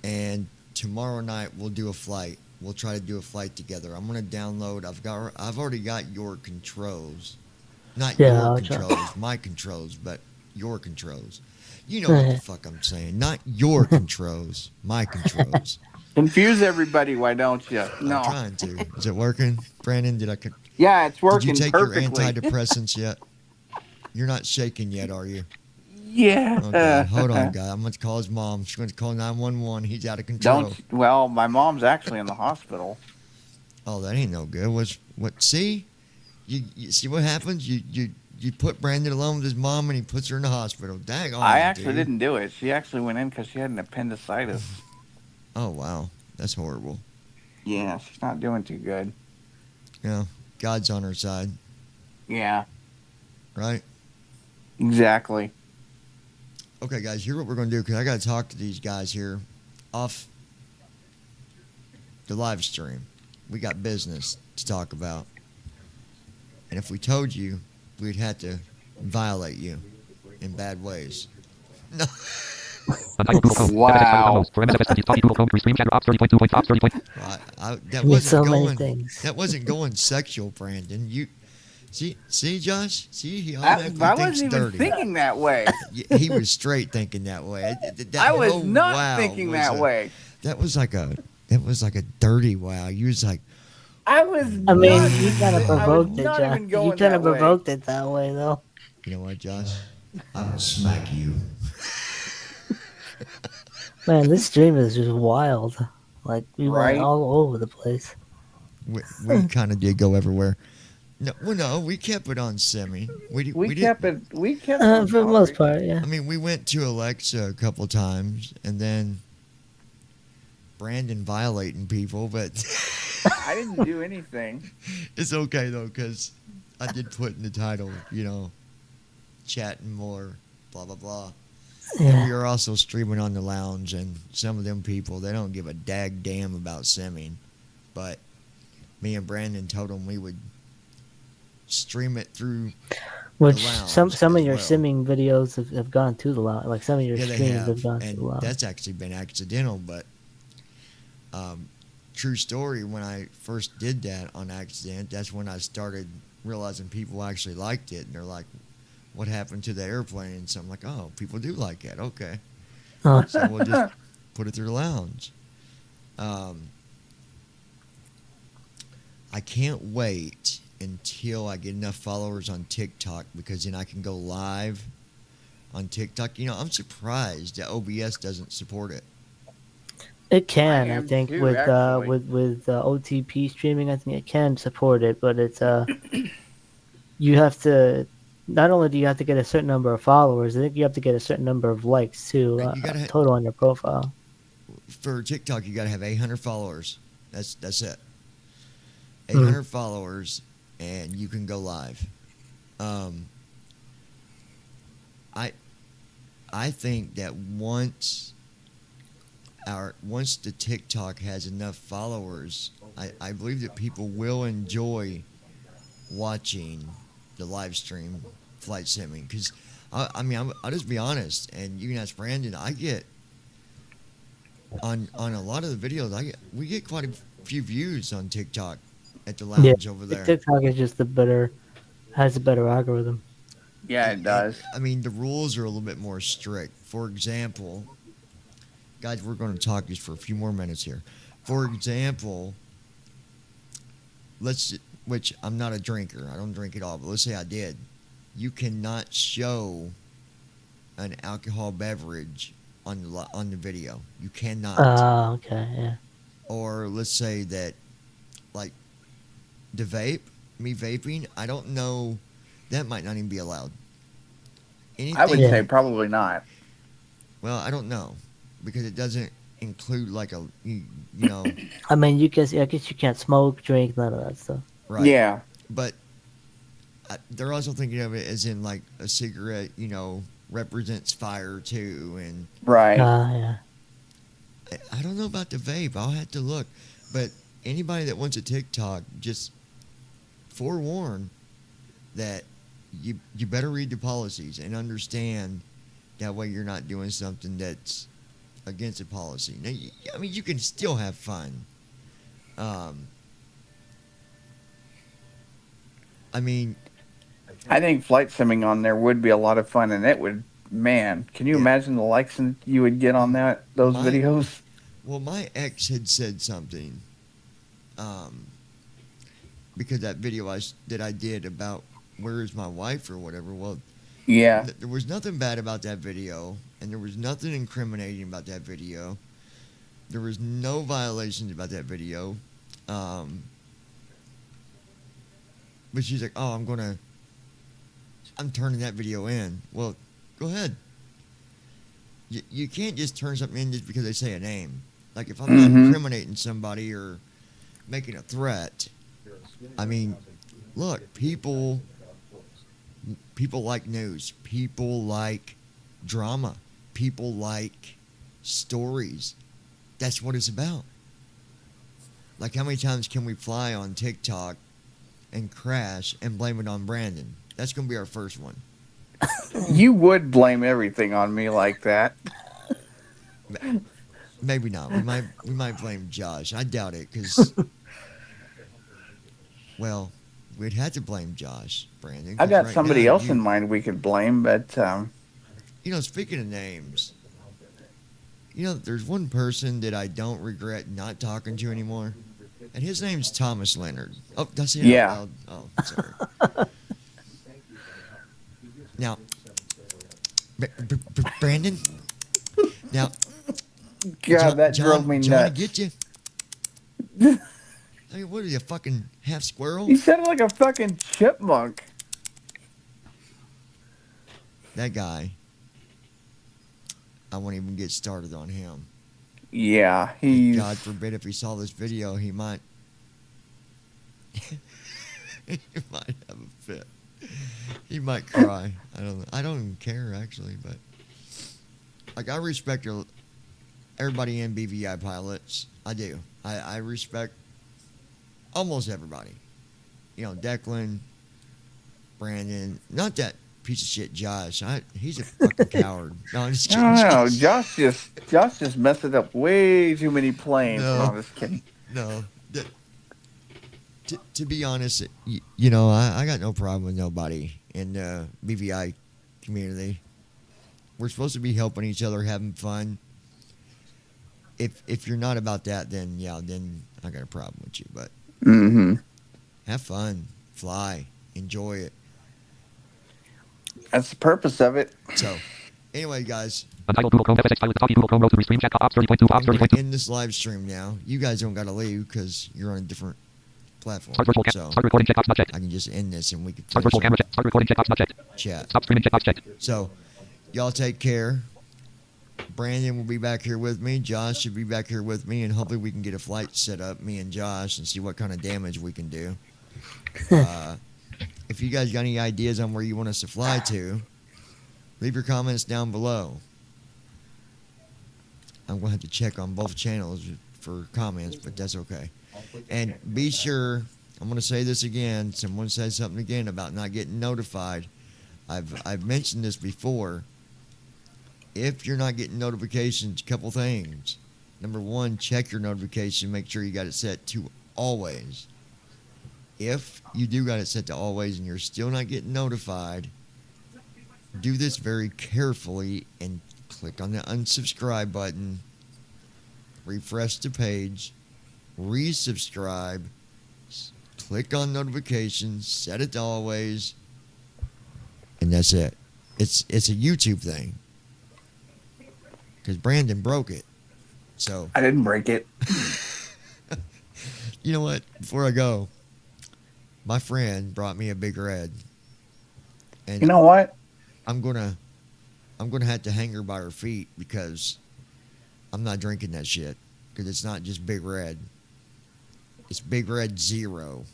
and tomorrow night we'll do a flight. We'll try to do a flight together. I'm gonna download. I've already got your controls, not Yeah, your I'll try. controls, my controls, but your controls. You know what the fuck I'm saying? Not your controls, my controls. Confuse everybody, why don't you? No. I'm trying to. Is it working, Brandon? Did Yeah, it's working you take perfectly. your antidepressants yet? You're not shaking yet, are you? Yeah. Okay, hold on, guy. I'm going to call his mom. She's going to call 911. He's out of control. Don't. Well, my mom's actually in the hospital. Oh, that ain't no good. What? See, you see what happens? You put Brandon alone with his mom, and he puts her in the hospital. Dang on, I actually dude. didn't do it. She actually went in because she had an appendicitis. Oh wow, that's horrible. Yeah, she's not doing too good. Yeah, God's on her side, Yeah, right? exactly. Okay, guys, here's what we're going to do because I got to talk to these guys here off the live stream. We got business to talk about. And if we told you, we'd have to violate you in bad ways. No. Untitled Google Chrome. Wow. FSX title downloads for msfs2020 Google Chrome. Restream chatter ops 30.2. Ops 30. That There's so wasn't many going. things. That wasn't going sexual, Brandon. You see, Josh. See, he I automatically wasn't thinks even dirty. thinking that way. He was straight thinking that way. I was whole not wow thinking was that way. That was like a dirty wow. You was like, I was. I mean, not, you kind of I was provoked it, not John. even going You kind of that way. provoked it that way, though. you know what, Josh? I'm gonna smack you. Man, this stream is just wild. Like, we Right? went all over the place. We kind of did go everywhere. No, we kept it on semi. We didn't- kept it. We kept. For on the most topic. part, yeah. I mean, we went to Alexa a couple times, and then Brandon violating people, but I didn't do anything. it's okay though, because I did put in the title, chatting more, blah blah blah. And we Yeah. are also streaming on the lounge, and some of them people, they don't give a dag damn about simming, but me and Brandon told them we would stream it through. Which lounge some as of your well. simming videos have gone to the lounge. Like some of your Yeah, they streams have have, gone to and the lounge. that's actually been accidental. But true story, when I first did that on accident, that's when I started realizing people actually liked it, and they're like, "What happened to the airplane?" So I'm like, "Oh, people do like it. Okay, Oh, so we'll just put it through the lounge." I can't wait until I get enough followers on TikTok, because then I can go live on TikTok. I'm surprised that OBS doesn't support it. it can, I I am think, too, with actually. OTP streaming. I think it can support it, but it's you have to. Not only do you have to get a certain number of followers, I think you have to get a certain number of likes too, Right, you gotta total on your profile. For TikTok, you got to have 800 followers. That's it. Hmm. 800 followers, and you can go live. I think that once the TikTok has enough followers, I believe that people will enjoy watching the live stream flight simming, because I'll just be honest, and you can ask Brandon. I get on a lot of the videos, we get quite a few views on TikTok at the lounge over there. TikTok is just has a better algorithm. Yeah, it does. The rules are a little bit more strict. For example, guys, we're going to talk just for a few more minutes here. For example, which I'm not a drinker. I don't drink at all, but let's say I did. You cannot show an alcohol beverage on the video. You cannot. Oh, okay, yeah. Or let's say that, like, the me vaping, I don't know, that might not even be allowed. I would Yeah. say probably not. Well, I don't know, because it doesn't include like a I mean, I guess you can't smoke, drink, none of that stuff. right. Yeah. But they're also thinking of it as in like a cigarette, represents fire too, and Right. Yeah. I don't know about the vape. I'll have to look. But anybody that wants a TikTok, just forewarn that you better read the policies and understand. That way you're not doing something that's against the policy. Now, you can still have fun. I think flight simming on there would be a lot of fun, and it would. Man, can you Yeah. imagine the likes you would get on those My- videos? Well, my ex had said something, because that video that I did about where is my wife or whatever. Well, Yeah. there was nothing bad about that video, and there was nothing incriminating about that video. There was no violations about that video. But she's like, "Oh, I'm turning that video in." Well, go ahead. You can't just turn something in just because they say a name. Like, if I'm not incriminating somebody or making a threat, look, people like news. People like drama. People like stories. That's what it's about. Like, how many times can we fly on TikTok and crash and blame it on Brandon? That's going to be our first one. You would blame everything on me like that. Maybe not. We might blame Josh. I doubt it because, well, we'd have to blame Josh, Brandon. I 'cause got right somebody now else in mind we could blame, but You know, speaking of names, you know, there's one person that I don't regret not talking to anymore, and his name's Thomas Leonard. Oh, did I say it Yeah. out loud? Oh, sorry. Now, Brandon. Now, God, that John, drove me John nuts. get you? I mean, what are you, a fucking half squirrel? He sounded like a fucking chipmunk. That guy. I won't even get started on him. Yeah, he's. God forbid if he saw this video, he might. He might have a fit. He might cry. I don't even care actually, but like I respect everybody in BVI pilots. I do. I respect almost everybody. You know, Declan, Brandon, not that piece of shit Josh. He's a fucking coward. No, I'm just I kidding. don't know. Josh just messed up way too many planes. No. No, I'm just kidding. No. To be honest, you know, I got no problem with nobody in the BVI community. We're supposed to be helping each other, having fun. If you're not about that, then yeah, then I got a problem with you. But have fun, fly, enjoy it. That's the purpose of it. So, anyway, guys, Untitled Google Chrome FSX pilot copy Google Chrome road to restream chat ops 30.2 ops I'm 30.2. gonna end this live stream now. You guys don't gotta leave because you're on a different platform. Start virtual So start recording checkbox not checked. I can just end this and we can Start virtual camera check. Start recording checkbox not checked. chat. Stop streaming checkbox checked. So, y'all take care. Brandon will be back here with me. Josh should be back here with me, and hopefully we can get a flight set up, me and Josh, and see what kind of damage we can do. If you guys got any ideas on where you want us to fly to, leave your comments down below. I'm going to have to check on both channels for comments, but that's okay. And be sure, I'm going to say this again. Someone said something again about not getting notified. I've mentioned this before. If you're not getting notifications, a couple things. Number one, check your notification. Make sure you got it set to always. If you do got it set to always and you're still not getting notified, do this very carefully and click on the unsubscribe button. Refresh the page. Resubscribe. Click on notifications. Set it to always. And that's it. It's a YouTube thing. Because Brandon broke it. So, I didn't break it. you know what? Before I go, my friend brought me a Big Red. And You know what? I'm gonna have to hang her by her feet because I'm not drinking that shit. Because it's not just Big Red. It's Big Red Zero.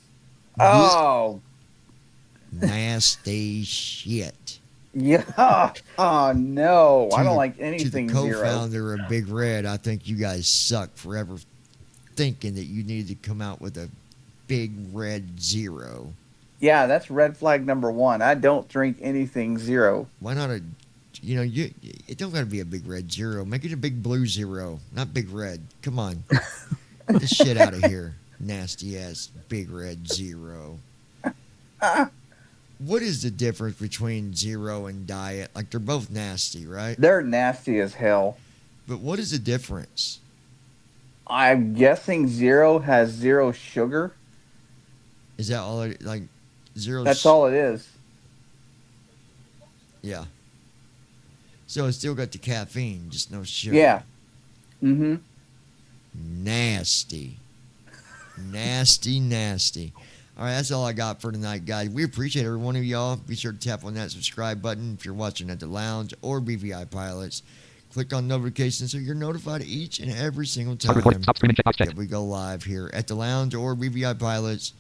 Oh, Nasty shit. yeah. Oh, no. I To don't the- like To the anything zero. co-founder of Big Red, I think you guys suck for ever thinking that you needed to come out with a Big Red Zero. Yeah, that's red flag number one. I don't drink anything zero. Why not it don't gotta be a Big Red Zero. Make it a Big Blue Zero, not Big Red. Come on. Get this shit out of here. Nasty ass Big Red Zero. What is the difference between Zero and Diet? Like, they're both nasty, right? They're nasty as hell. But what is the difference? I'm guessing zero has zero sugar. Is that all it, like, zero? That's all it is. Yeah. So it's still got the caffeine, just no sugar. Yeah. Mm-hmm. Nasty. Nasty, nasty. All right, that's all I got for tonight, guys. We appreciate every one of y'all. Be sure to tap on that subscribe button if you're watching at the lounge or BVI Pilots. Click on notifications so you're notified each and every single Start time recording. Stop streaming checkbox checked. that we go live here at the lounge or BVI Pilots.